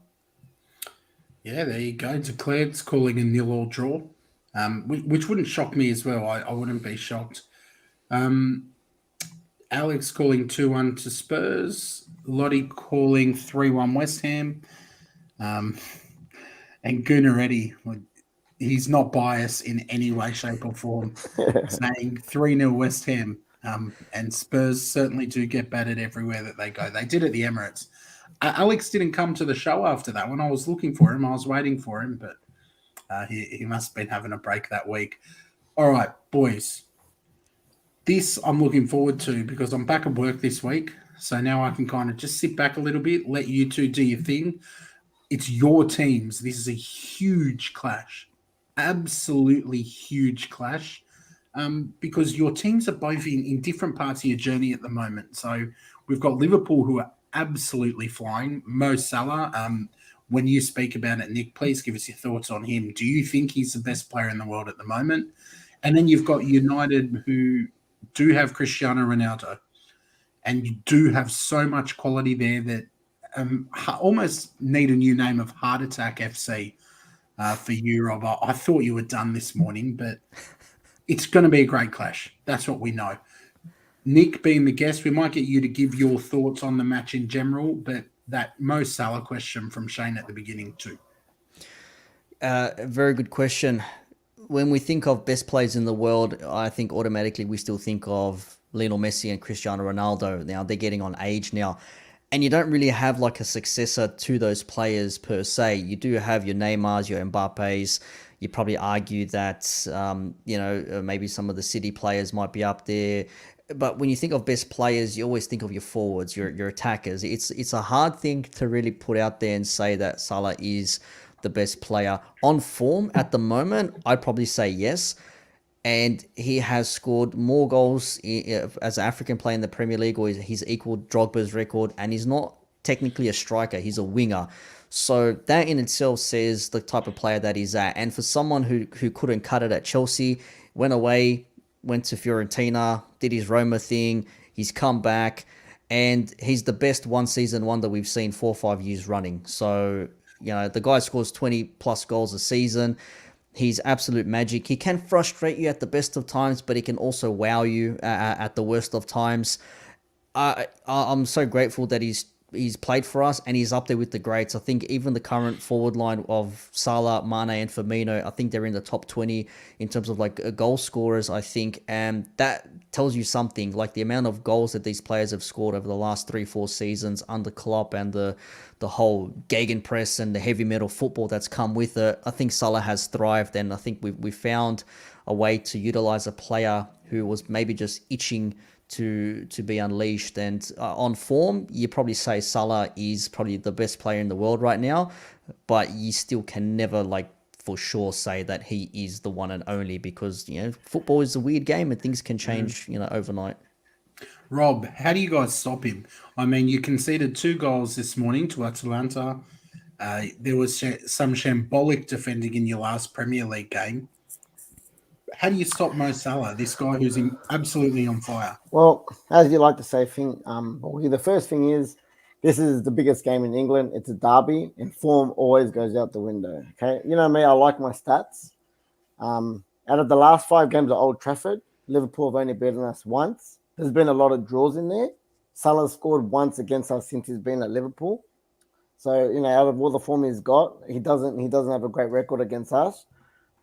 Yeah, there you go. Declared's calling a 0-0 draw, which wouldn't shock me as well. I wouldn't be shocked. Alex calling 2-1 to Spurs. Lottie calling 3-1 West Ham. And Gunaretti, he's not biased in any way, shape or form, saying 3-0 West Ham. And Spurs certainly do get battered everywhere that they go. They did at the Emirates. Alex didn't come to the show after that. When I was looking for him, I was waiting for him, but he must have been having a break that week. All right, boys. This I'm looking forward to because I'm back at work this week. So now I can kind of just sit back a little bit, let you two do your thing. It's your teams. This is a huge clash, absolutely huge clash, because your teams are both in different parts of your journey at the moment. So we've got Liverpool, who are absolutely flying. Mo Salah, when you speak about it, Nick, please give us your thoughts on him. Do you think he's the best player in the world at the moment? And then you've got United, who do have Cristiano Ronaldo, and you do have so much quality there that almost need a new name of Heart Attack FC for you, Rob. I thought you were done this morning, but it's going to be a great clash. That's what we know. Nick, being the guest, we might get you to give your thoughts on the match in general, but that Mo Salah question from Shane at the beginning too. Very good question. When we think of best players in the world, I think automatically we still think of Lionel Messi and Cristiano Ronaldo. Now they're getting on age now, and you don't really have like a successor to those players per se. You do have your Neymars, your Mbappes. You probably argue that maybe some of the City players might be up there. But when you think of best players, you always think of your forwards, your attackers. It's a hard thing to really put out there and say that Salah is the best player. On form at the moment, I'd probably say yes. And he has scored more goals as an African player in the Premier League, or he's equaled Drogba's record, and he's not technically a striker, he's a winger. So that in itself says the type of player that he's at. And for someone who couldn't cut it at Chelsea, went away, went to Fiorentina, did his Roma thing, he's come back, and he's the best one-season wonder we've seen 4 or 5 years running. So, the guy scores 20-plus goals a season. He's absolute magic. He can frustrate you at the best of times, but he can also wow you at the worst of times. I'm so grateful that he's played for us, and he's up there with the greats. I think even the current forward line of Salah, Mane, and Firmino, I think they're in the top 20 in terms of like goal scorers, I think. And that tells you something, like the amount of goals that these players have scored over the last 3-4 seasons under Klopp, and the whole gegenpress and the heavy metal football that's come with it. I think Salah has thrived, and I think we found a way to utilize a player who was maybe just itching to be unleashed. And on form, you probably say Salah is probably the best player in the world right now, but you still can never for sure say that he is the one and only, because football is a weird game and things can change overnight. Rob, how do you guys stop him? I mean, you conceded 2 goals this morning to Atalanta. There was some shambolic defending in your last Premier League game. How do you stop Mo Salah, this guy who's absolutely on fire? Well, as you like to say, the first thing is, this is the biggest game in England. It's a derby, and form always goes out the window. Okay, you know me, I like my stats. Out of the last 5 games at Old Trafford, Liverpool have only beaten us once. There's been a lot of draws in there. Salah scored once against us since he's been at Liverpool. So, out of all the form he's got, he doesn't have a great record against us.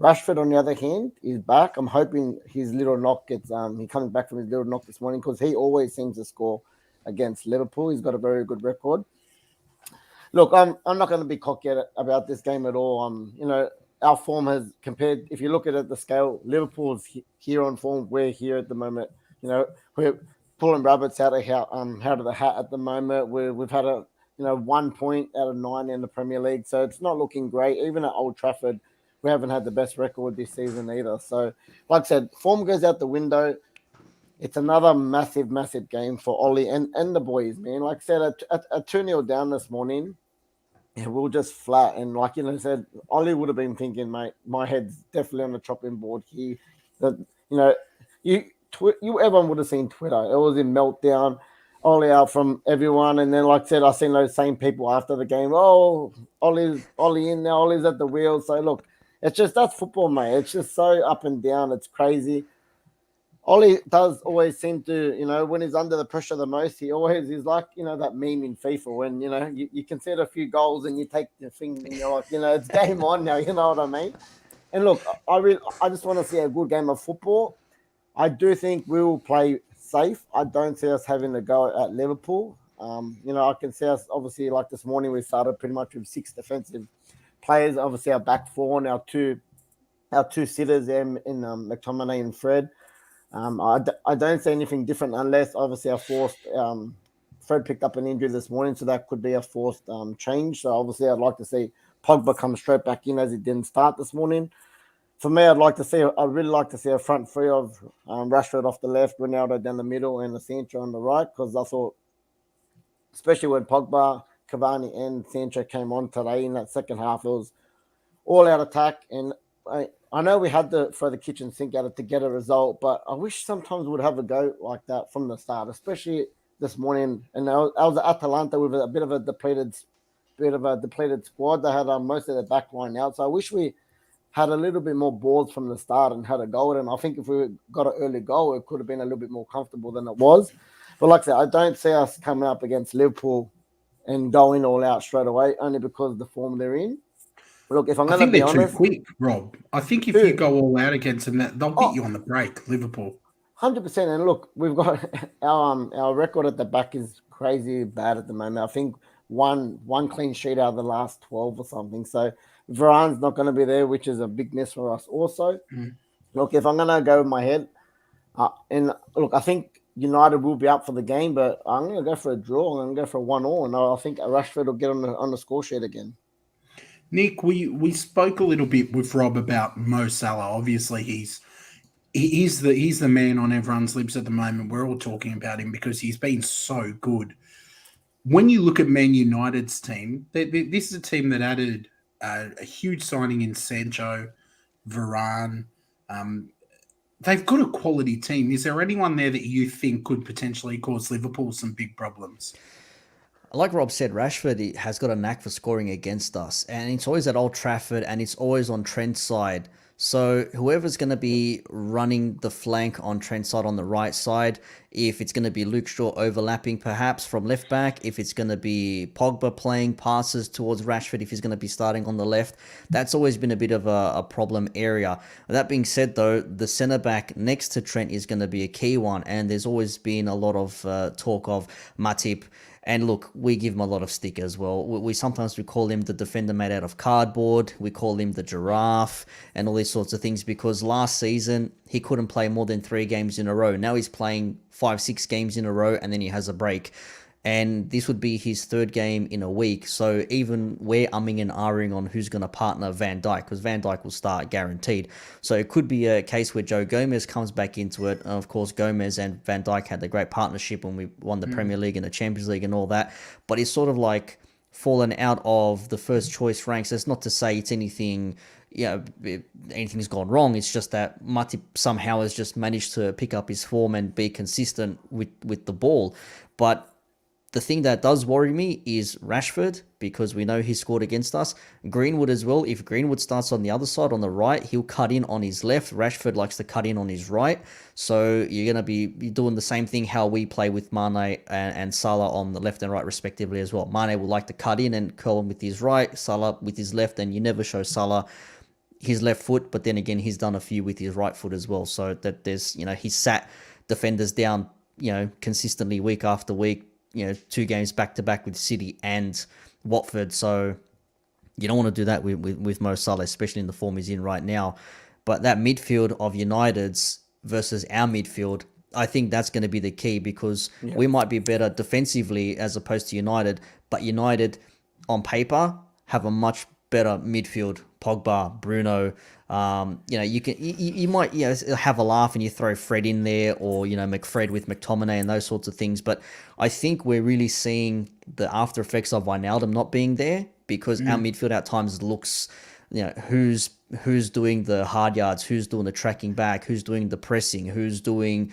Rashford, on the other hand, is back. I'm hoping his little knock gets he comes back from his little knock this morning, because he always seems to score against Liverpool. He's got a very good record. Look, I'm not going to be cocky about this game at all. Our form has compared. If you look at it, the scale, Liverpool's here on form. We're here at the moment. We're pulling rabbits out of the hat at the moment. We've had a 1 point out of 9 in the Premier League, so it's not looking great. Even at Old Trafford, we haven't had the best record this season either. So, like I said, form goes out the window. It's another massive, massive game for Ollie and the boys, man. Like I said, a 2-0 down this morning, we were just flat. And like I said, Ollie would have been thinking, mate, my head's definitely on the chopping board here. Everyone would have seen Twitter. It was in meltdown. Ollie out from everyone. And then, like I said, I seen those same people after the game. Oh, Ollie in there. Ollie's at the wheel. So, look, that's football, mate. It's just so up and down. It's crazy. Ollie does always seem to, when he's under the pressure the most, he always is like, that meme in FIFA when, you concede a few goals and you take the thing and you're like, it's game on now, you know what I mean? And look, I just want to see a good game of football. I do think we will play safe. I don't see us having to go at Liverpool. I can see us, obviously, like this morning, we started pretty much with 6 defensive players. Obviously, our back 4 and our two sitters there in McTominay and Fred. I don't say anything different unless, obviously, our Fred picked up an injury this morning, so that could be a forced change. So obviously, I'd like to see Pogba come straight back in as he didn't start this morning. For me, I'd really like to see a front three of Rashford off the left, Ronaldo down the middle, and Sancho on the right, because I thought, especially when Pogba, Cavani, and Sancho came on today in that second half, it was all out attack. And I know we had to throw the kitchen sink at it to get a result, but I wish sometimes we'd have a go like that from the start, especially this morning. And I was at Atalanta with a bit of a depleted squad. They had most of their back line out, so I wish we had a little bit more balls from the start and had a goal. And I think if we got an early goal, it could have been a little bit more comfortable than it was. But like I said, I don't see us coming up against Liverpool and going all out straight away, only because of the form they're in. Look, if I'm going to be honest, too quick, Rob. I think if you go all out against them, they'll beat you on the break, Liverpool. 100%. And look, we've got our record at the back is crazy bad at the moment. I think one clean sheet out of the last 12 or something. So Varane's not going to be there, which is a big miss for us also. Look, if I'm going to go with my head, and look, I think United will be up for the game, but I'm going to go for a draw. I'm going to go for a 1-1, and I think Rashford will get on the score sheet again. Nick, we spoke a little bit with Rob about Mo Salah. Obviously, he's the man on everyone's lips at the moment. We're all talking about him because he's been so good. When you look at Man United's team, this is a team that added a huge signing in Sancho, Varane. They've got a quality team. Is there anyone there that you think could potentially cause Liverpool some big problems? Like Rob said, Rashford has got a knack for scoring against us, and it's always at Old Trafford, and it's always on Trent's side. So whoever's going to be running the flank on Trent's side on the right side, if it's going to be Luke Shaw overlapping perhaps from left back, if it's going to be Pogba playing passes towards Rashford, if he's going to be starting on the left, that's always been a bit of a problem area. That being said though, the centre back next to Trent is going to be a key one, and there's always been a lot of talk of Matip. And look, we give him a lot of stick as well. We sometimes call him the defender made out of cardboard. We call him the giraffe and all these sorts of things, because last season he couldn't play more than 3 games in a row. Now he's playing 5-6 games in a row, and then he has a break. And this would be his 3rd game in a week. So even we're umming and ahhing on who's going to partner Van Dijk, because Van Dijk will start guaranteed. So it could be a case where Joe Gomez comes back into it. Of course, Gomez and Van Dijk had the great partnership when we won the Premier League and the Champions League and all that. But it's sort of like fallen out of the first choice ranks. That's not to say it's anything, anything's gone wrong. It's just that Matip somehow has just managed to pick up his form and be consistent with the ball. But the thing that does worry me is Rashford, because we know he scored against us. Greenwood as well. If Greenwood starts on the other side, on the right, he'll cut in on his left. Rashford likes to cut in on his right. So you're going to be doing the same thing how we play with Mane and Salah on the left and right respectively as well. Mane will like to cut in and curl with his right, Salah with his left, and you never show Salah his left foot, but then again, he's done a few with his right foot as well. So that there's, he's sat defenders down, consistently week after week, 2 games back to back with City and Watford. So you don't want to do that with Mo Salah, especially in the form he's in right now. But that midfield of United's versus our midfield, I think that's going to be the key, because we might be better defensively as opposed to United, but United on paper have a much better midfield. Pogba, Bruno, you might have a laugh and you throw Fred in there, or McFred with McTominay and those sorts of things. But I think we're really seeing the after effects of Wijnaldum not being there, because our midfield at times looks, who's doing the hard yards, who's doing the tracking back, who's doing the pressing, who's doing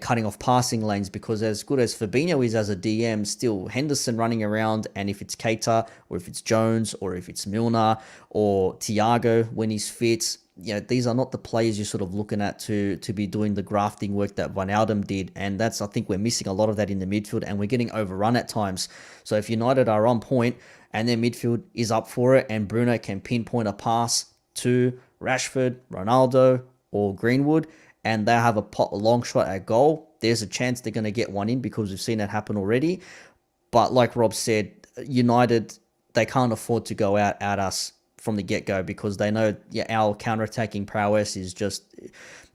cutting off passing lanes. Because as good as Fabinho is as a DM, still Henderson running around, and if it's Keita or if it's Jones or if it's Milner or Thiago when he's fit, these are not the players you're sort of looking at to be doing the grafting work that Wijnaldum did. And I think we're missing a lot of that in the midfield, and we're getting overrun at times. So if United are on point and their midfield is up for it, and Bruno can pinpoint a pass to Rashford, Ronaldo, or Greenwood, and they have a long shot at goal, there's a chance they're going to get one in, because we've seen that happen already. But like Rob said, United, they can't afford to go out at us from the get-go, because they know our counter-attacking prowess is just,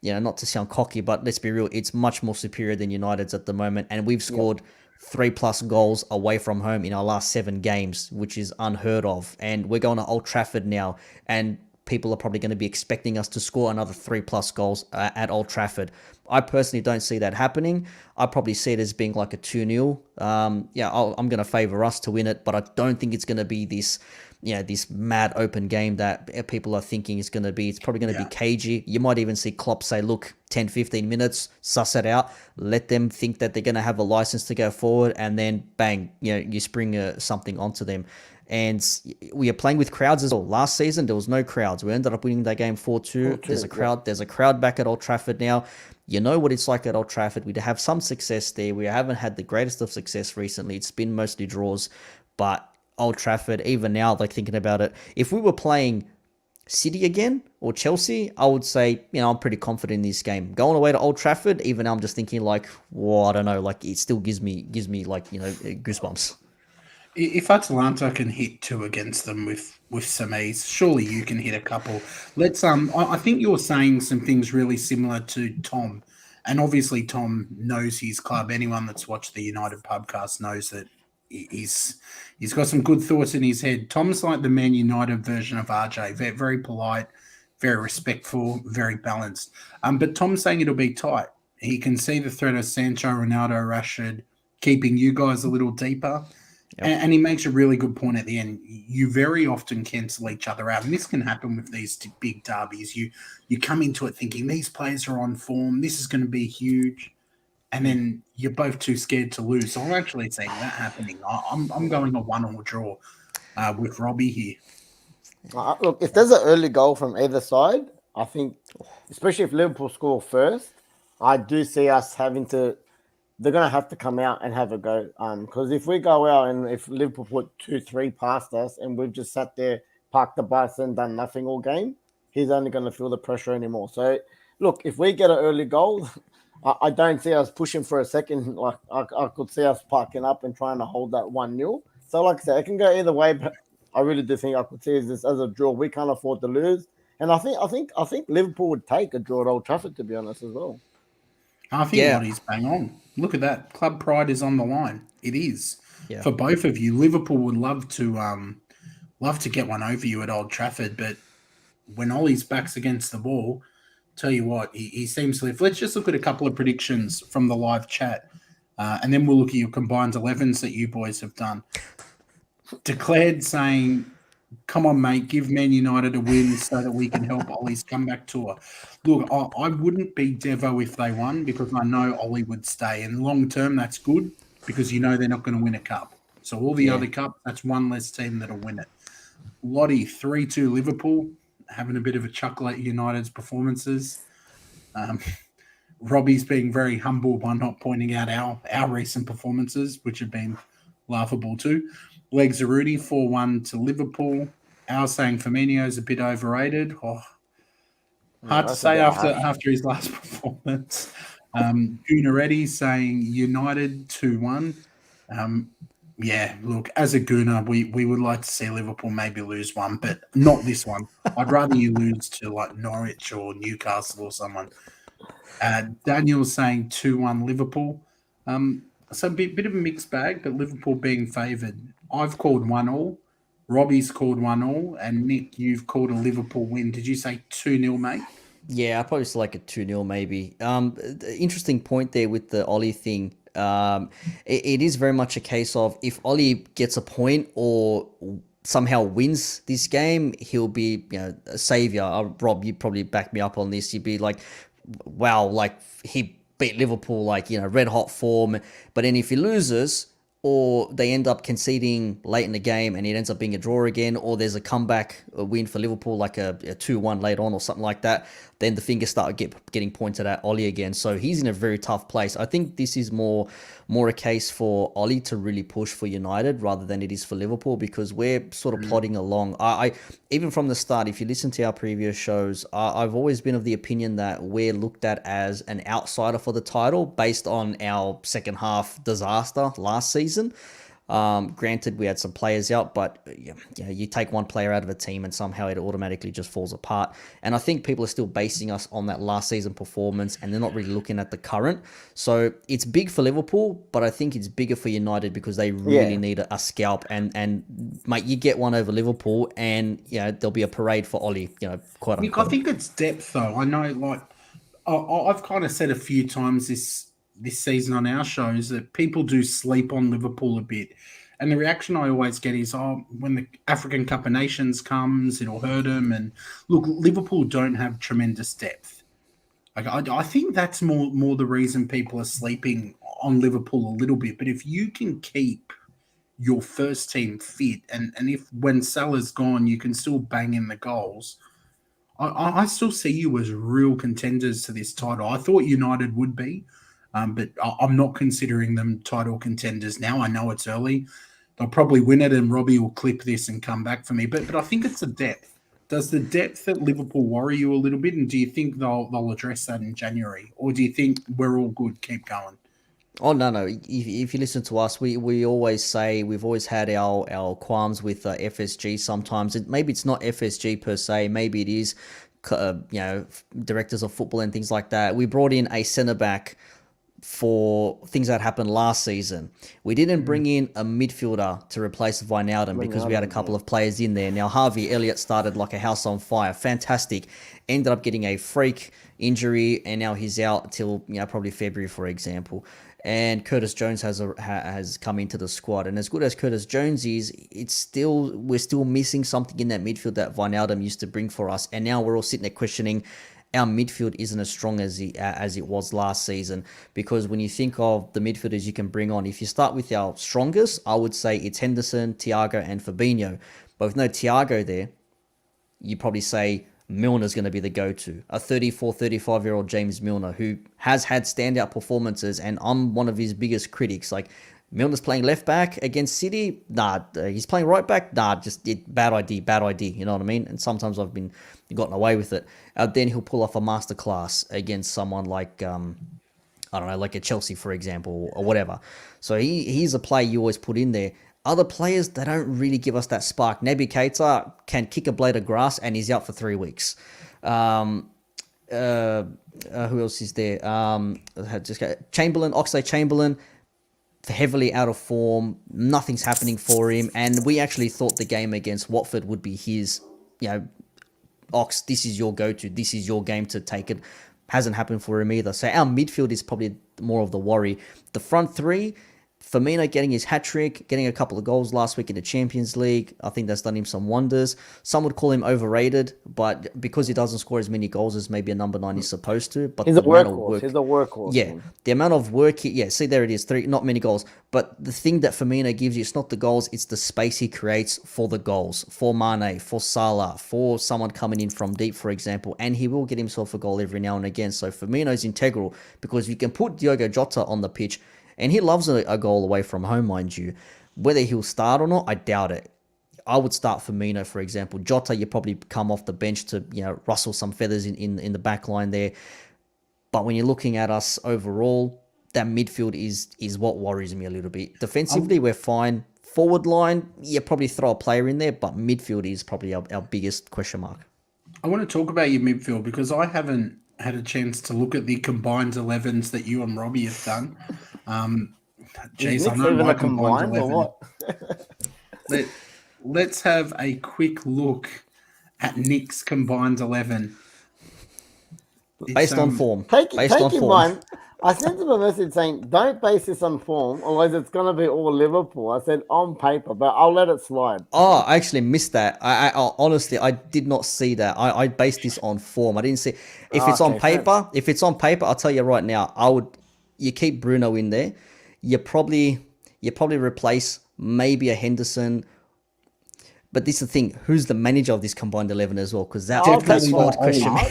not to sound cocky, but let's be real, it's much more superior than United's at the moment. And we've scored 3+ goals away from home in our last 7 games, which is unheard of. And we're going to Old Trafford now, and people are probably going to be expecting us to score another 3+ goals at Old Trafford. I personally don't see that happening. I probably see it as being like a 2-0. I'm going to favour us to win it, but I don't think it's going to be this, this mad open game that people are thinking it's going to be. It's probably going to be cagey. You might even see Klopp say, look, 10, 15 minutes, suss it out, let them think that they're going to have a license to go forward, and then bang, you spring something onto them. And we are playing with crowds as well. Last season, there was no crowds. We ended up winning that game 4-2. There's a crowd. There's a crowd back at Old Trafford now. You know what it's like at Old Trafford. We have some success there. We haven't had the greatest of success recently. It's been mostly draws. But Old Trafford, even now, like thinking about it, if we were playing City again or Chelsea, I would say, I'm pretty confident in this game. Going away to Old Trafford, even now I'm just thinking like, I don't know, like it still gives me like, goosebumps. If Atalanta can hit 2 against them with some ease, surely you can hit a couple. Let's I think you're saying some things really similar to Tom, and obviously Tom knows his club. Anyone that's watched the United podcast knows that he's got some good thoughts in his head. Tom's like the Man United version of RJ, very polite, very respectful, very balanced. But Tom's saying it'll be tight. He can see the threat of Sancho, Ronaldo, Rashford keeping you guys a little deeper. Yep. And he makes a really good point at the end. You very often cancel each other out. And this can happen with these big derbies. You come into it thinking these players are on form. This is going to be huge. And then you're both too scared to lose. So I'm actually seeing that happening. I'm going a 1-1 draw with Robbie here. Look, if there's an early goal from either side, I think, especially if Liverpool score first, I do see us having to... They're going to have to come out and have a go. Because if we go out and if Liverpool put 2-3 past us and we've just sat there, parked the bus and done nothing all game, he's only going to feel the pressure anymore. So, look, if we get an early goal, I don't see us pushing for a second. Like I could see us parking up and trying to hold that 1-0. So, like I said, it can go either way, but I really do think I could see this as a draw. We can't afford to lose. And I think Liverpool would take a draw at Old Trafford, to be honest, as well. I think Lottie's bang on. Look at that. Club pride is on the line. It is. Yeah. For both of you. Liverpool would love to get one over you at Old Trafford, but when Ollie's back's against the wall, tell you what, he seems to live. Let's just look at a couple of predictions from the live chat, and then we'll look at your combined 11s that you boys have done. Declared saying, come on, mate, give Man United a win so that we can help Ollie's comeback tour. Look, I wouldn't be Devo if they won because I know Ollie would stay. And long term, that's good because they're not going to win a cup. So all the other cups, that's one less team that'll win it. Lottie, 3-2 Liverpool, having a bit of a chuckle at United's performances. Robbie's being very humble by not pointing out our recent performances, which have been laughable too. Legs are Rudy, 4-1 to Liverpool. Our saying Firmino's a bit overrated. Hard to say after his last performance. Gooneretti saying United 2-1. Look, as a Gooner, we would like to see Liverpool maybe lose one, but not this one. I'd rather you lose to like Norwich or Newcastle or someone. Daniel's saying 2-1 Liverpool. So a bit of a mixed bag, but Liverpool being favoured. I've called 1-1. Robbie's called 1-1. And Nick, you've called a Liverpool win. Did you say 2-0, mate? Yeah, I probably say like a 2-0 maybe. Interesting point there with the Ollie thing. It is very much a case of if Ollie gets a point or somehow wins this game, he'll be a saviour. Rob, you'd probably back me up on this. You'd be like, wow, like he beat Liverpool, like, red hot form. But then if he loses or they end up conceding late in the game and it ends up being a draw again, or there's a comeback, a win for Liverpool, like a 2-1 late on or something like that, then the fingers start getting pointed at Ollie again. So he's in a very tough place. I think this is more a case for Ollie to really push for United rather than it is for Liverpool, because we're sort of plodding along. I even from the start, if you listen to our previous shows, I've always been of the opinion that we're looked at as an outsider for the title based on our second half disaster last season. Granted, we had some players out, but you take one player out of a team and somehow it automatically just falls apart. And I think people are still basing us on that last season performance and they're not really looking at the current. So it's big for Liverpool, but I think it's bigger for United because they really need a scalp. And mate, you get one over Liverpool and there'll be a parade for Ollie, quite Nick, unquote. I think it's depth, though. I know, like, I've kind of said a few times this season on our shows that people do sleep on Liverpool a bit. And the reaction I always get is, when the African Cup of Nations comes, it'll hurt them. And look, Liverpool don't have tremendous depth. Like, I think that's more the reason people are sleeping on Liverpool a little bit. But if you can keep your first team fit, and if when Salah's gone, you can still bang in the goals, I still see you as real contenders to this title. I thought United would be, but I'm not considering them title contenders now. I know it's early. They'll probably win it, and Robbie will clip this and come back for me. But I think it's the depth. Does the depth at Liverpool worry you a little bit? And do you think they'll address that in January? Or do you think we're all good, keep going? Oh, no. If you listen to us, we always say we've always had our qualms with FSG sometimes. Maybe it's not FSG per se. Maybe it is, directors of football and things like that. We brought in a centre-back for things that happened last season. We didn't bring in a midfielder to replace Wijnaldum because we had a couple of players in there. Now, Harvey Elliott started like a house on fire. Fantastic. Ended up getting a freak injury, and now he's out till probably February, for example. And Curtis Jones has come into the squad. And as good as Curtis Jones is, we're still missing something in that midfield that Wijnaldum used to bring for us. And now we're all sitting there questioning our midfield isn't as strong as it was last season. Because when you think of the midfielders you can bring on, if you start with our strongest, I would say it's Henderson, Thiago, and Fabinho. But with no Thiago there, you probably say Milner's going to be the go-to. A 34, 35-year-old James Milner who has had standout performances, and I'm one of his biggest critics. Like, Milner's playing left back against City. Nah, he's playing right back. Nah, bad idea. You know what I mean? And sometimes I've been gotten away with it. Then he'll pull off a masterclass against someone like, I don't know, like a Chelsea, for example, or whatever. So he's a player you always put in there. Other players, they don't really give us that spark. Naby Keita can kick a blade of grass and he's out for 3 weeks. Who else is there? Chamberlain, Oxlade-Chamberlain, heavily out of form. Nothing's happening for him. And we actually thought the game against Watford would be his, Ox, this is your go-to. This is your game to take it. Hasn't happened for him either. So our midfield is probably more of the worry. The front three, Firmino getting his hat-trick, getting a couple of goals last week in the Champions League. I think that's done him some wonders. Some would call him overrated, but because he doesn't score as many goals as maybe a number 9 is supposed to. But he's a workhorse. He's a workhorse. Yeah, the amount of work, see, there it is, 3, not many goals. But the thing that Firmino gives you, it's not the goals, it's the space he creates for the goals. For Mane, for Salah, for someone coming in from deep, for example. And he will get himself a goal every now and again. So Firmino's integral because you can put Diogo Jota on the pitch, and he loves a goal away from home, mind you. Whether he'll start or not, I doubt it. I would start Firmino, for example. Jota, you probably come off the bench to rustle some feathers in the back line there. But when you're looking at us overall, that midfield is what worries me a little bit. Defensively, we're fine. Forward line, you probably throw a player in there, but midfield is probably our biggest question mark. I want to talk about your midfield because I haven't had a chance to look at the combined 11s that you and Robbie have done. Geez, I know my combined 11. Or what? Let's have a quick look at Nick's combined 11. Based on form. Take in mind, I sent him a message saying, don't base this on form, otherwise it's going to be all Liverpool. I said, on paper, but I'll let it slide. Oh, I actually missed that. I honestly, I did not see that. I based this on form. I didn't see. If it's on paper, I'll tell you right now, you keep Bruno in there. You probably replace maybe a Henderson. But this is the thing, who's the manager of this combined 11 as well? Because that's what question me.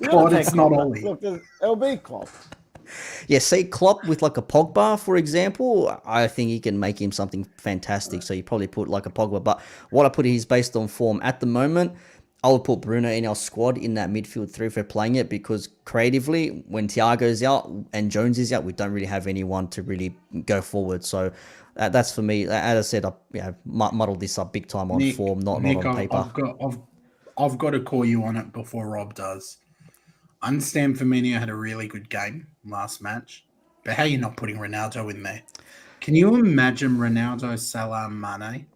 God, it's not Ollie. Look, it'll be Klopp. Yeah, see Klopp with like a Pogba, for example, I think he can make him something fantastic. So you probably put like a Pogba. But what I put is based on form. At the moment, I would put Bruno in our squad in that midfield three if we're playing it, because creatively, when Thiago's out and Jones is out, we don't really have anyone to really go forward. So that's for me. As I said, I muddled this up big time on form, not on paper. I've got to call you on it before Rob does. I understand Firmino had a really good game last match, but how are you not putting Ronaldo in there? Can you imagine Ronaldo, Salah, Mane?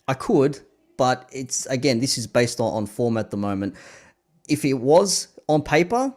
I could, but it's, again, this is based on form at the moment. If it was on paper,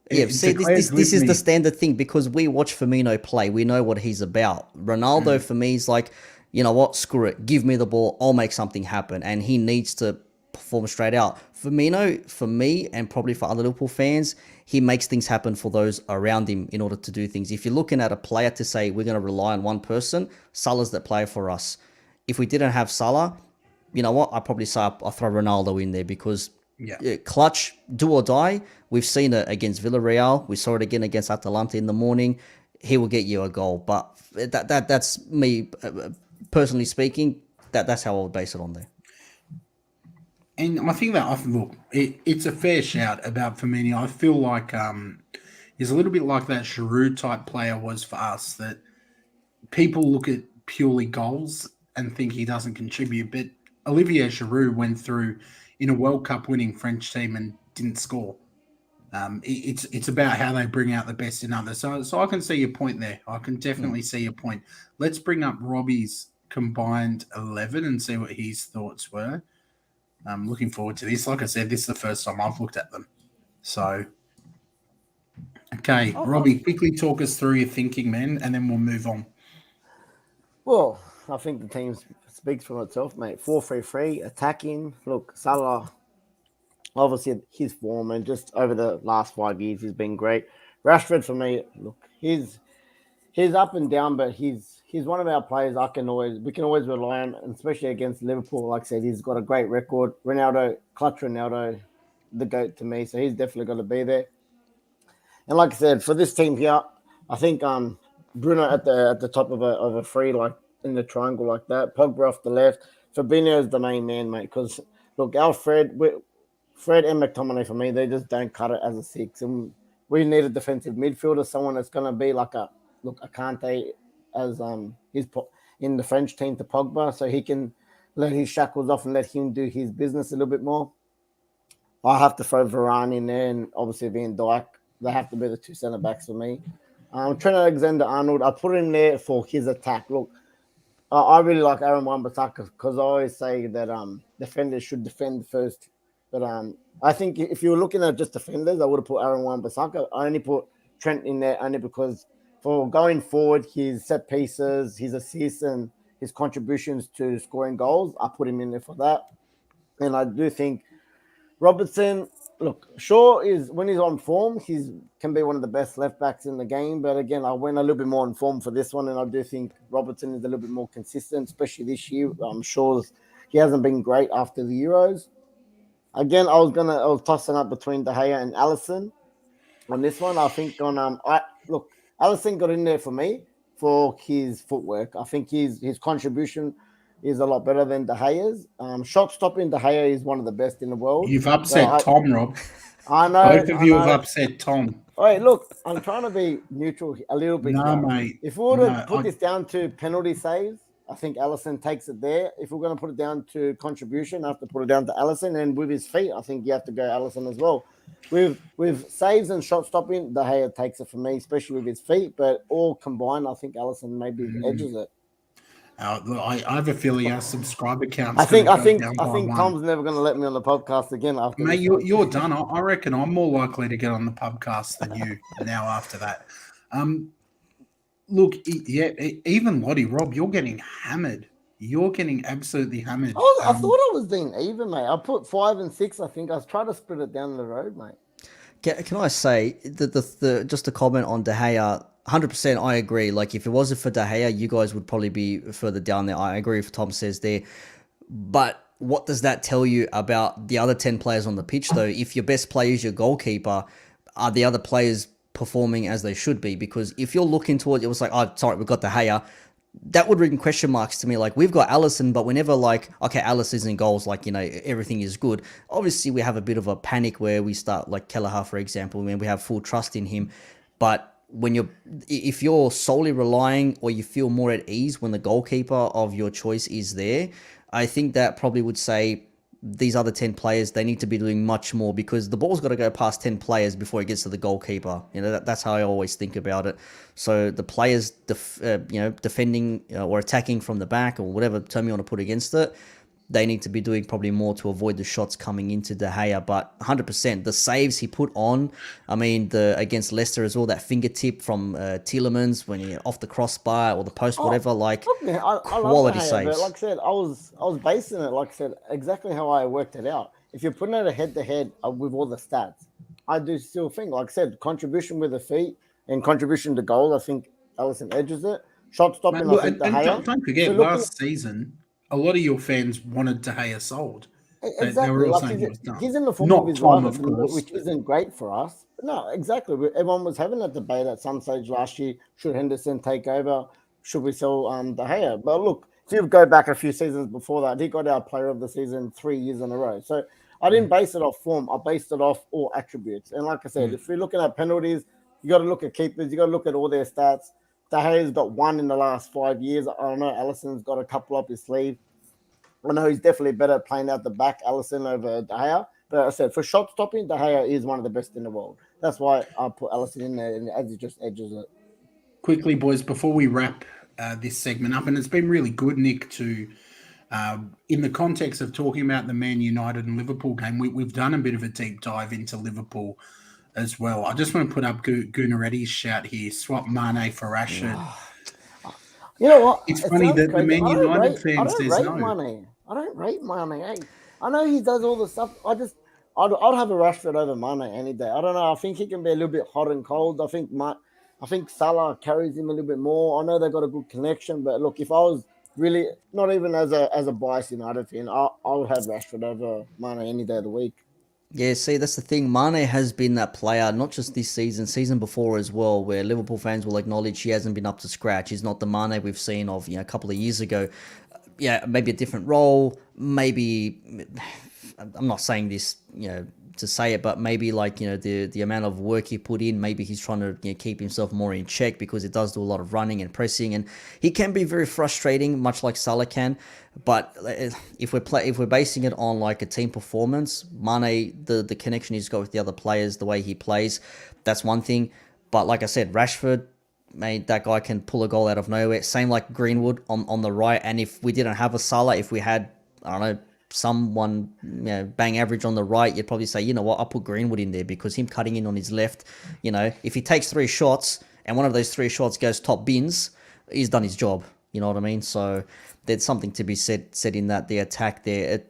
this is the standard thing, because we watch Firmino play. We know what he's about. Ronaldo, for me, is like, you know what, screw it. Give me the ball. I'll make something happen. And he needs to perform straight out. Firmino, for me, and probably for other Liverpool fans, he makes things happen for those around him in order to do things. If you're looking at a player to say we're going to rely on one person, Salah's that player for us. If we didn't have Salah, you know what, I'd probably say I'll throw Ronaldo in there, because clutch, do or die. We've seen it against Villarreal. We saw it again against Atalanta in the morning. He will get you a goal. But that's me, personally speaking, that's how I would base it on there. And I think that, look, it's a fair shout about Firmino. I feel like he's a little bit like that Giroud type player was for us, that people look at purely goals and think he doesn't contribute. But Olivier Giroud went through in a World Cup winning French team and didn't score. It's about how they bring out the best in others. So I can see your point there. I can definitely see your point. Let's bring up Robbie's combined 11 and see what his thoughts were. I'm looking forward to this. Like I said, this is the first time I've looked at them. So, okay, Robbie, quickly talk us through your thinking, man, and then we'll move on. Well, I think the team speaks for itself, mate. 4-3-3, attacking. Look, Salah, obviously his form, and just over the last 5 years, he's been great. Rashford, for me, look, he's up and down, but he's one of our players we can always rely on, especially against Liverpool. Like I said, he's got a great record. Clutch Ronaldo, the GOAT to me, so he's definitely got to be there. And like I said, for this team here, I think Bruno at the top of a three, like in the triangle like that. Pogba off the left. Fabinho is the main man, mate. Because look, Fred and McTominay, for me, they just don't cut it as a six. And we need a defensive midfielder, someone that's going to be like a Kante, as his in the French team to Pogba, so he can let his shackles off and let him do his business a little bit more. I have to throw Varane in there, and obviously Van Dijk. They have to be the two centre backs for me. Trent Alexander-Arnold, I put him there for his attack. Look, I really like Aaron Wan-Bissaka, because I always say that defenders should defend first. But I think if you were looking at just defenders, I would have put Aaron Wan-Bissaka. I only put Trent in there only because for going forward, his set pieces, his assists, and his contributions to scoring goals, I put him in there for that. And I do think Robertson, look, Shaw is, when he's on form, can be one of the best left backs in the game. But again, I went a little bit more on form for this one, and I do think Robertson is a little bit more consistent, especially this year. He hasn't been great after the Euros. Again, I was tossing up between De Gea and Alisson on this one. I think Alisson got in there for me for his footwork. I think his contribution is a lot better than De Gea's. Shot stopping, De Gea is one of the best in the world. You've upset Tom, Rob. I know. Both of you have upset Tom. Wait, look, I'm trying to be neutral a little bit. No, mate. If we were to put this down to penalty saves, I think Alisson takes it there. If we're going to put it down to contribution, I have to put it down to Alisson. And with his feet, I think you have to go Alisson as well. With saves and shot stopping, De Gea takes it for me, especially with his feet. But all combined, I think Alisson maybe edges it. I have a feeling our subscriber count's I think Tom's never going to let me on the podcast again after. Mate, you're done. I reckon I'm more likely to get on the podcast than you now after that. Look, even Lottie, Rob, you're getting hammered. You're getting absolutely hammered. I thought I was being even, mate. I put 5 and 6. I think I was trying to split it down the road, mate. Can I say just a comment on De Gea? 100%, I agree. Like, if it wasn't for De Gea, you guys would probably be further down there. I agree with Tom says there. But what does that tell you about the other 10 players on the pitch, though? If your best player is your goalkeeper, are the other players performing as they should be? Because if you're looking towards, it was like, oh, sorry, we've got De Gea. that would bring question marks to me. Like, we've got Allison, but whenever, like, okay, Allison's in goals, like, everything is good. Obviously, we have a bit of a panic where we start, like Kelleher, for example, when we have full trust in him. But if you're solely relying, or you feel more at ease when the goalkeeper of your choice is there, I think that probably would say these other 10 players, they need to be doing much more, because the ball's got to go past 10 players before it gets to the goalkeeper. That's how I always think about it. So the players, defending or attacking from the back, or whatever term you want to put against it, they need to be doing probably more to avoid the shots coming into De Gea. But 100%, the saves he put on, I mean, against Leicester as well, that fingertip from Tielemans when he off the crossbar or the post, whatever, like, look, man, I quality love De Gea, saves. but like I said, I was basing it, like I said, exactly how I worked it out. If you're putting it head-to-head with all the stats, I do still think, like I said, contribution with the feet and contribution to goal, I think Alisson edges it. Shot stopping, I think De Gea. Don't forget, last season, a lot of your fans wanted De Gea sold. Exactly. They were all saying he was done. He's in the form of his life, of course, which isn't great for us. But no, exactly. Everyone was having that debate at some stage last year. Should Henderson take over? Should we sell De Gea? But look, if you go back a few seasons before that, he got our player of the season 3 years in a row. So I didn't base it off form. I based it off all attributes. And like I said, if we're looking at penalties, you got to look at keepers. You got to look at all their stats. De Gea's got one in the last 5 years. I don't know. Alisson's got a couple up his sleeve. I know he's definitely better at playing out the back, Alisson over De Gea. But I said, for shot stopping, De Gea is one of the best in the world. That's why I put Alisson in there, and as he just edges it. Quickly, boys, before we wrap this segment up, and it's been really good, Nick, to in the context of talking about the Man United and Liverpool game, we've done a bit of a deep dive into Liverpool as well. I just want to put up Gunaretti's shout here: swap Mane for Rashford. You know what? It's funny that the Man United fans says no. I don't rate Mane. Hey, I know he does all the stuff. I'd have a Rashford over Mane any day. I don't know. I think he can be a little bit hot and cold. I think Salah carries him a little bit more. I know they've got a good connection, but look, if I was really not even as a biased United fan, I would have Rashford over Mane any day of the week. Yeah, see, that's the thing. Mane has been that player, not just this season before as well, where Liverpool fans will acknowledge he hasn't been up to scratch. He's not the Mane we've seen of a couple of years ago. Yeah, maybe a different role. Maybe, I'm not saying this, to say it, but maybe like, the amount of work he put in, maybe he's trying to keep himself more in check, because it does do a lot of running and pressing, and he can be very frustrating, much like Salah can. But if we're basing it on like a team performance, Mane, the connection he's got with the other players, the way he plays, that's one thing. But like I said, Rashford, mate, that guy can pull a goal out of nowhere. Same like Greenwood on the right. And if we didn't have a Salah, if we had, I don't know, someone bang average on the right, you'd probably say, you know what, I'll put Greenwood in there, because him cutting in on his left, if he takes 3 shots and one of those 3 shots goes top bins, he's done his job. You know what I mean? So there's something to be said in that the attack there.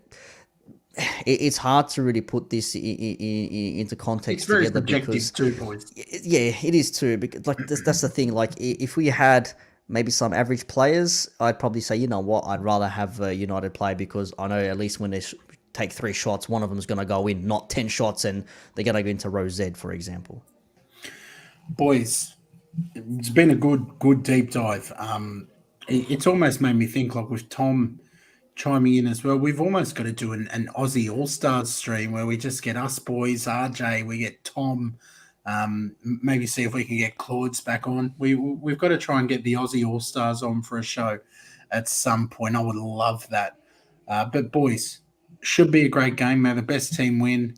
It's hard to really put this into context. It's very together subjective too, boys. Yeah, it is too. Because like that's the thing. Like if we had maybe some average players, I'd probably say, you know what, I'd rather have a United player, because I know at least when they take 3 shots, one of them is going to go in, not 10 shots, and they're going to go into row Z, for example. Boys, it's been a good deep dive. It's almost made me think, like with Tom chiming in as well, we've almost got to do an Aussie All-Stars stream where we just get us boys, RJ, we get Tom, maybe see if we can get Claude's back on. We've got to try and get the Aussie All-Stars on for a show at some point. I would love that. But boys, should be a great game. May the best team win.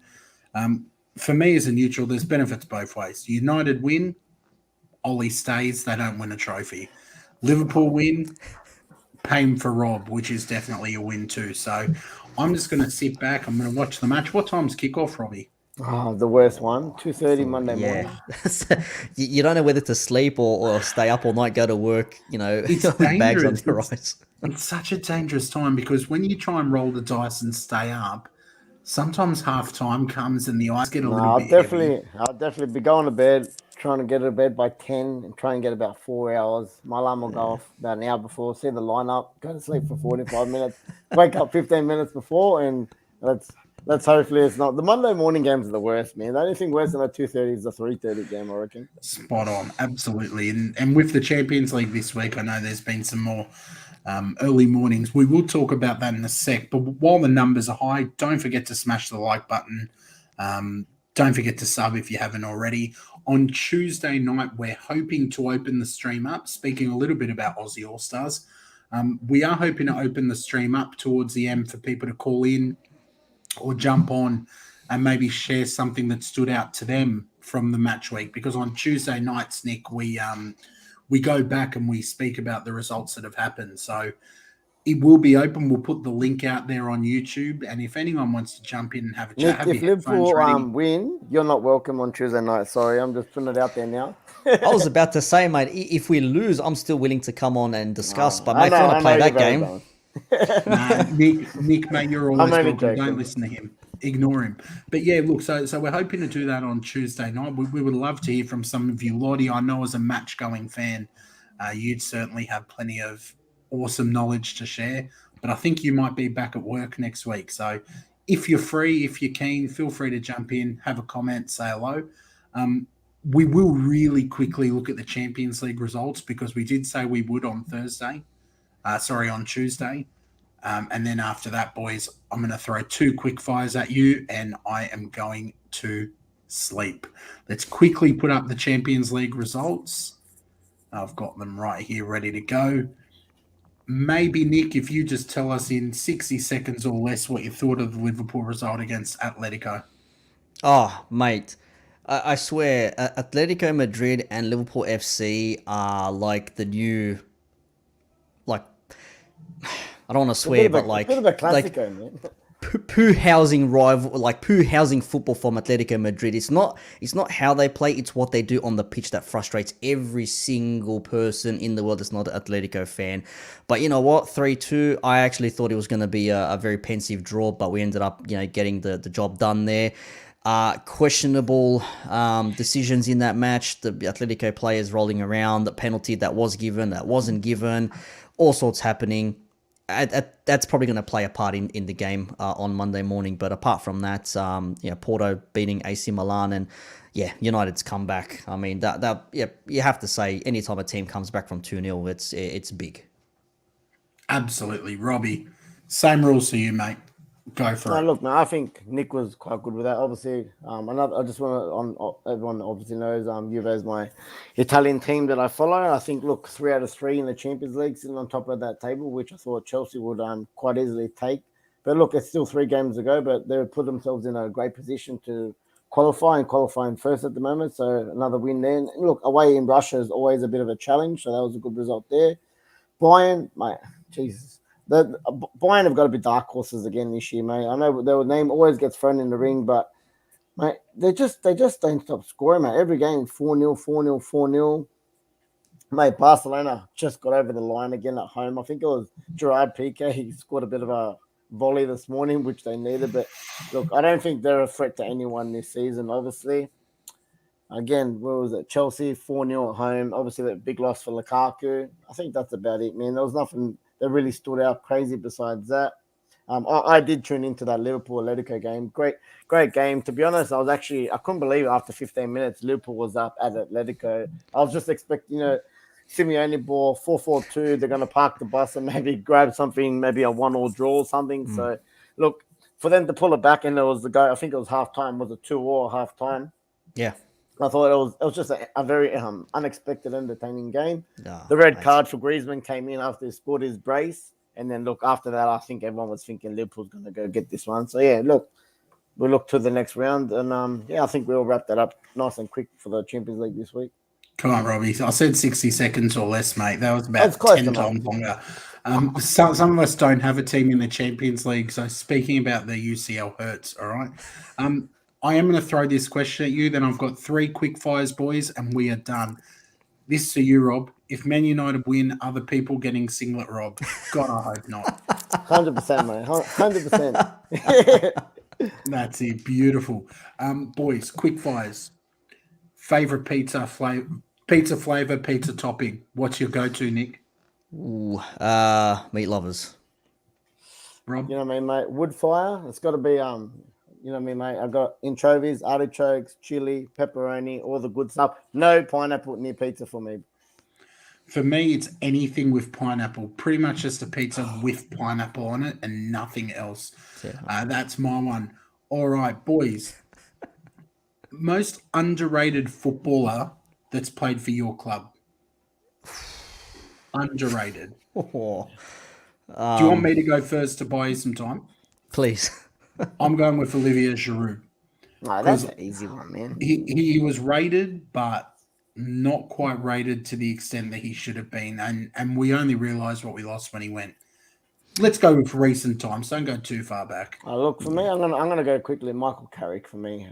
For me as a neutral, there's benefits both ways. United win, Ollie stays, they don't win a trophy. Liverpool win, pain for Rob, which is definitely a win too. So I'm just going to sit back. I'm going to watch the match. What time's kickoff, Robbie? Oh, the worst one, 2:30 Monday morning. You don't know whether to sleep or stay up all night, go to work, It's with bags on your eyes. It's such a dangerous time, because when you try and roll the dice and stay up, sometimes half time comes and the eyes get a little bit heavy. I'll definitely be going to bed, trying to get to bed by 10 and try and get about 4 hours. My alarm will go off about an hour before, see the lineup, go to sleep for 45 minutes, wake up 15 minutes before, and Let's hopefully it's not. The Monday morning games are the worst, man. The only thing worse than a 2:30 is the 3:30 game, I reckon. Spot on, absolutely. And with the Champions League this week, I know there's been some more early mornings. We will talk about that in a sec. But while the numbers are high, don't forget to smash the like button. Don't forget to sub if you haven't already. On Tuesday night, we're hoping to open the stream up. Speaking a little bit about Aussie All-Stars, we are hoping to open the stream up towards the end for people to call in or jump on and maybe share something that stood out to them from the match week. Because on Tuesday nights, Nick, we go back and we speak about the results that have happened. So it will be open. We'll put the link out there on YouTube. And if anyone wants to jump in and have a chat, Nick, if Liverpool win, you're not welcome on Tuesday night. Sorry, I'm just putting it out there now. I was about to say, mate, if we lose, I'm still willing to come on and discuss. But, mate, if you want to play that game... Nick, mate, you're always welcome. Don't listen to him. Ignore him. But yeah, look, so we're hoping to do that on Tuesday night. We would love to hear from some of you. Lottie, I know as a match-going fan, you'd certainly have plenty of awesome knowledge to share. But I think you might be back at work next week. So if you're free, if you're keen, feel free to jump in, have a comment, say hello. We will really quickly look at the Champions League results because we did say we would on on Tuesday. And then after that, boys, I'm going to throw 2 quick fires at you and I am going to sleep. Let's quickly put up the Champions League results. I've got them right here ready to go. Maybe, Nick, if you just tell us in 60 seconds or less what you thought of the Liverpool result against Atletico. Oh, mate. I swear, Atletico Madrid and Liverpool FC are like the new... Like... I don't want to swear, but like... A bit of a classico, man. Poo housing rival, like poo housing football from Atletico Madrid. It's not how they play, it's what they do on the pitch that frustrates every single person in the world that's not an Atletico fan. But you know what, 3-2, I actually thought it was going to be a very pensive draw, but we ended up, getting the job done there. Questionable decisions in that match. The Atletico players rolling around, the penalty that was given, that wasn't given, all sorts happening. That's probably going to play a part in the game on Monday morning. But apart from that, Porto beating AC Milan and United's comeback. I mean, you have to say anytime a team comes back from 2-0, it's big. Absolutely, Robbie. Same rules to you, mate. Go for it. Look, man, I think Nick was quite good with that. Obviously, I just want to, everyone obviously knows, Juve is my Italian team that I follow. I think, look, 3 out of 3 in the Champions League sitting on top of that table, which I thought Chelsea would quite easily take. But look, it's still 3 games to go, but they put themselves in a great position to qualifying first at the moment. So another win there. And look, away in Russia is always a bit of a challenge. So that was a good result there. Bayern, mate, Jesus. The Bayern have got to be dark horses again this year, mate. I know their name always gets thrown in the ring, but mate, they just don't stop scoring, mate. Every game 4-0, 4-0, 4-0. Mate, Barcelona just got over the line again at home. I think it was Gerard Piqué. He scored a bit of a volley this morning, which they needed. But look, I don't think they're a threat to anyone this season, obviously. Again, where was it? Chelsea 4-0 at home. Obviously, that big loss for Lukaku. I think that's about it, man. There was nothing that really stood out crazy besides that. I did tune into that Liverpool-Atletico game. Great game. To be honest, I couldn't believe after 15 minutes, Liverpool was up at Atletico. I was just expecting, Simeone ball, 4-4-2. They're going to park the bus and maybe grab something, maybe a 1-1 draw or something. So, look, for them to pull it back, and there was the guy, I think it was halftime, was a 2-2 halftime. Yeah. I thought it was just a very unexpected, entertaining game. No, the red card for Griezmann came in after he scored his brace. And then, look, after that, I think everyone was thinking Liverpool's going to go get this one. So, yeah, look, we'll look to the next round. And, I think we'll wrap that up nice and quick for the Champions League this week. Come on, Robbie. I said 60 seconds or less, mate. That was about 10 times longer. Some of us don't have a team in the Champions League. So, speaking about the UCL hurts, all right? I am going to throw this question at you. Then I've got 3 quick fires, boys, and we are done. This to you, Rob. If Man United win, other people getting singlet robbed? God, I hope not. 100%, mate. 100%. That's it. Beautiful. Boys, quick fires. Favorite pizza flavor, pizza topping. What's your go-to, Nick? Ooh, meat lovers. Rob? You know what I mean, mate? Wood fire. It's got to be You know what I mean, mate? I got anchovies, artichokes, chili, pepperoni, all the good stuff. No pineapple near pizza for me. For me, it's anything with pineapple. Pretty much just a pizza with pineapple on it and nothing else. That's my one. All right, boys. Most underrated footballer that's played for your club. Underrated. Do you want me to go first to buy you some time? Please. I'm going with Olivier Giroud. No, that's an easy one, man. He was rated, but not quite rated to the extent that he should have been. And we only realised what we lost when he went. Let's go with recent times. Don't go too far back. Look, for me, I'm gonna go quickly. Michael Carrick for me.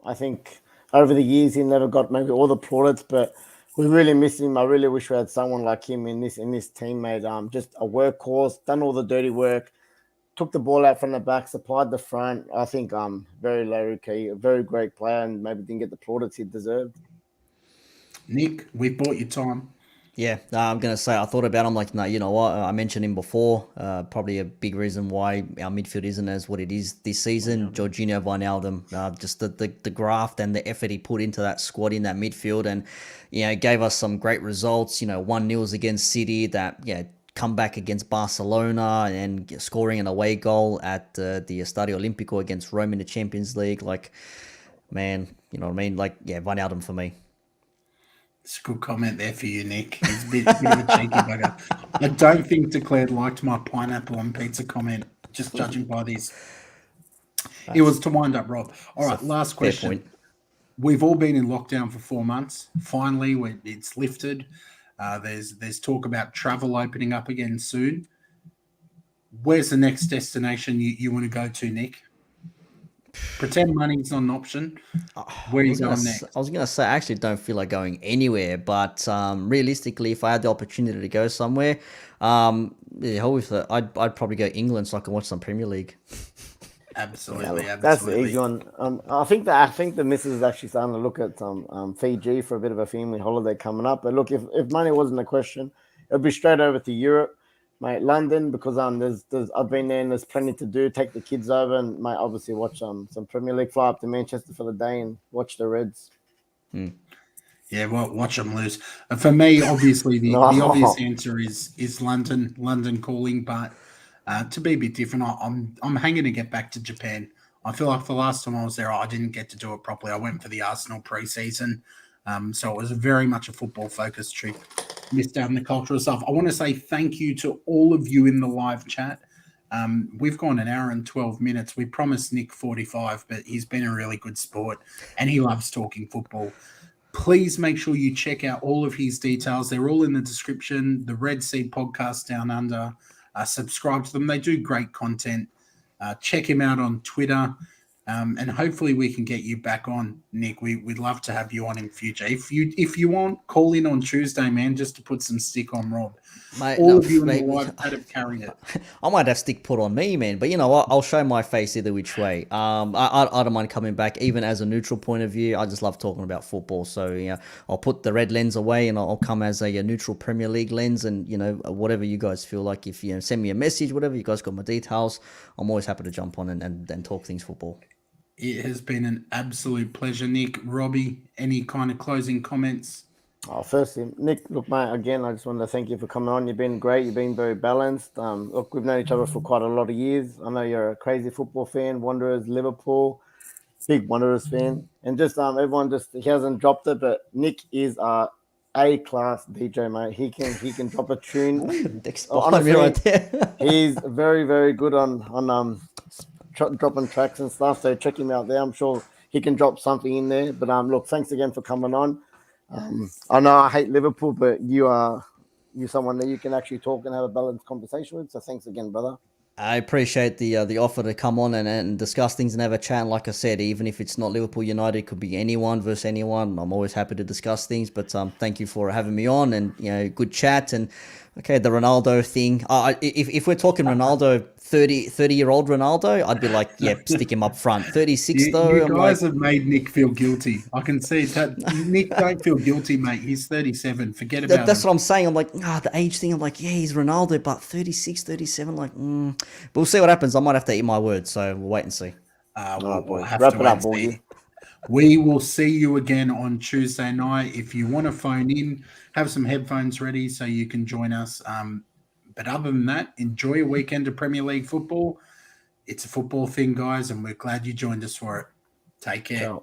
I think over the years he never got maybe all the plaudits, but we really miss him. I really wish we had someone like him in this team, mate. Just a workhorse, done all the dirty work, took the ball out from the back, supplied the front. I think very low key, a very great player, and maybe didn't get the plaudits he deserved. Nick, we bought your time. Yeah, I'm going to say I thought about him like, no, you know what? I mentioned him before. Probably a big reason why our midfield isn't as what it is this season. Jorginho Wijnaldum, just the graft and the effort he put into that squad in that midfield, and gave us some great results. 1-0 against City. That come back against Barcelona and scoring an away goal at the Estadio Olimpico against Rome in the Champions League. Like, man, you know what I mean? Like, Wijnaldum for me. It's a good comment there for you, Nick. He's a bit of a cheeky bugger. I don't think Declared liked my pineapple on pizza comment, just judging by this. It was to wind up, Rob. All right, last question. Point. We've all been in lockdown for 4 months. Finally, it's lifted. There's talk about travel opening up again soon. Where's the next destination you want to go to, Nick? Pretend money's not an option. Where are you going next? I was going to say, I actually don't feel like going anywhere, but realistically, if I had the opportunity to go somewhere, I'd probably go England so I can watch some Premier League. Absolutely. That's the easy one. I think the missus is actually starting to look at some Fiji for a bit of a family holiday coming up. But look, if money wasn't a question, it'd be straight over to Europe. Mate, London, because there's I've been there and there's plenty to do. Take the kids over and might obviously watch some Premier League. Fly up to Manchester for the day and watch the Reds. Yeah, well, watch them lose. For me, obviously, the obvious answer is London. London calling, but to be a bit different, I'm hanging to get back to Japan. I feel like the last time I was there, I didn't get to do it properly. I went for the Arsenal pre-season, so it was very much a football-focused trip. Missed out on the cultural stuff. I want to say thank you to all of you in the live chat. We've gone 1 hour and 12 minutes. We promised Nick 45, but he's been a really good sport and he loves talking football. Please make sure you check out all of his details. They're all in the description. The Red Sea Podcast Down Under. Subscribe to them. They do great content. Check him out on Twitter. And hopefully we can get you back on, Nick. We'd love to have you on in future. If you want, call in on Tuesday, man, just to put some stick on Rob. Mate, all of you in the live chat have carried it. I might have stick put on me, man. But you know what? I'll show my face either which way. I don't mind coming back, even as a neutral point of view. I just love talking about football. So I'll put the red lens away and I'll come as a neutral Premier League lens. And whatever you guys feel like, if send me a message, whatever, you guys got my details. I'm always happy to jump on and talk things football. It has been an absolute pleasure, Nick. Robbie, any kind of closing comments? Firstly, Nick, look, mate, again, I just wanted to thank you for coming on. You've been great. You've been very balanced. Look, we've known each other for quite a lot of years. I know you're a crazy football fan, Wanderers, Liverpool, big Wanderers fan. And just everyone he hasn't dropped it, but Nick is A-class DJ, mate. He can drop a tune. Honestly, right there. He's very, very good on dropping tracks and stuff, so check him out there. I'm sure he can drop something in there. But look, thanks again for coming on. I know I hate Liverpool, but you're someone that you can actually talk and have a balanced conversation with. So thanks again, brother. I appreciate the offer to come on and discuss things and have a chat. And like I said, even if it's not Liverpool United, it could be anyone versus anyone. I'm always happy to discuss things. But thank you for having me on, and good chat. And okay, the Ronaldo thing. If we're talking Ronaldo, 30-year-old Ronaldo, I'd be like, yep, stick him up front. 36 though. You guys have made Nick feel guilty. I can see that. Nick, don't feel guilty, mate. He's 37. Forget about That's him. what I'm saying. I'm like, the age thing. I'm like, yeah, he's Ronaldo, but 36, 37. Like, but we'll see what happens. I might have to eat my words, so we'll wait and see. All right, We'll boys. have Wrap to it wait up, and see. boys. We will see you again on Tuesday night. If you want to phone in, have some headphones ready so you can join us. But other than that, enjoy a weekend of Premier League football. It's a football thing, guys, and we're glad you joined us for it. Take care. Ciao.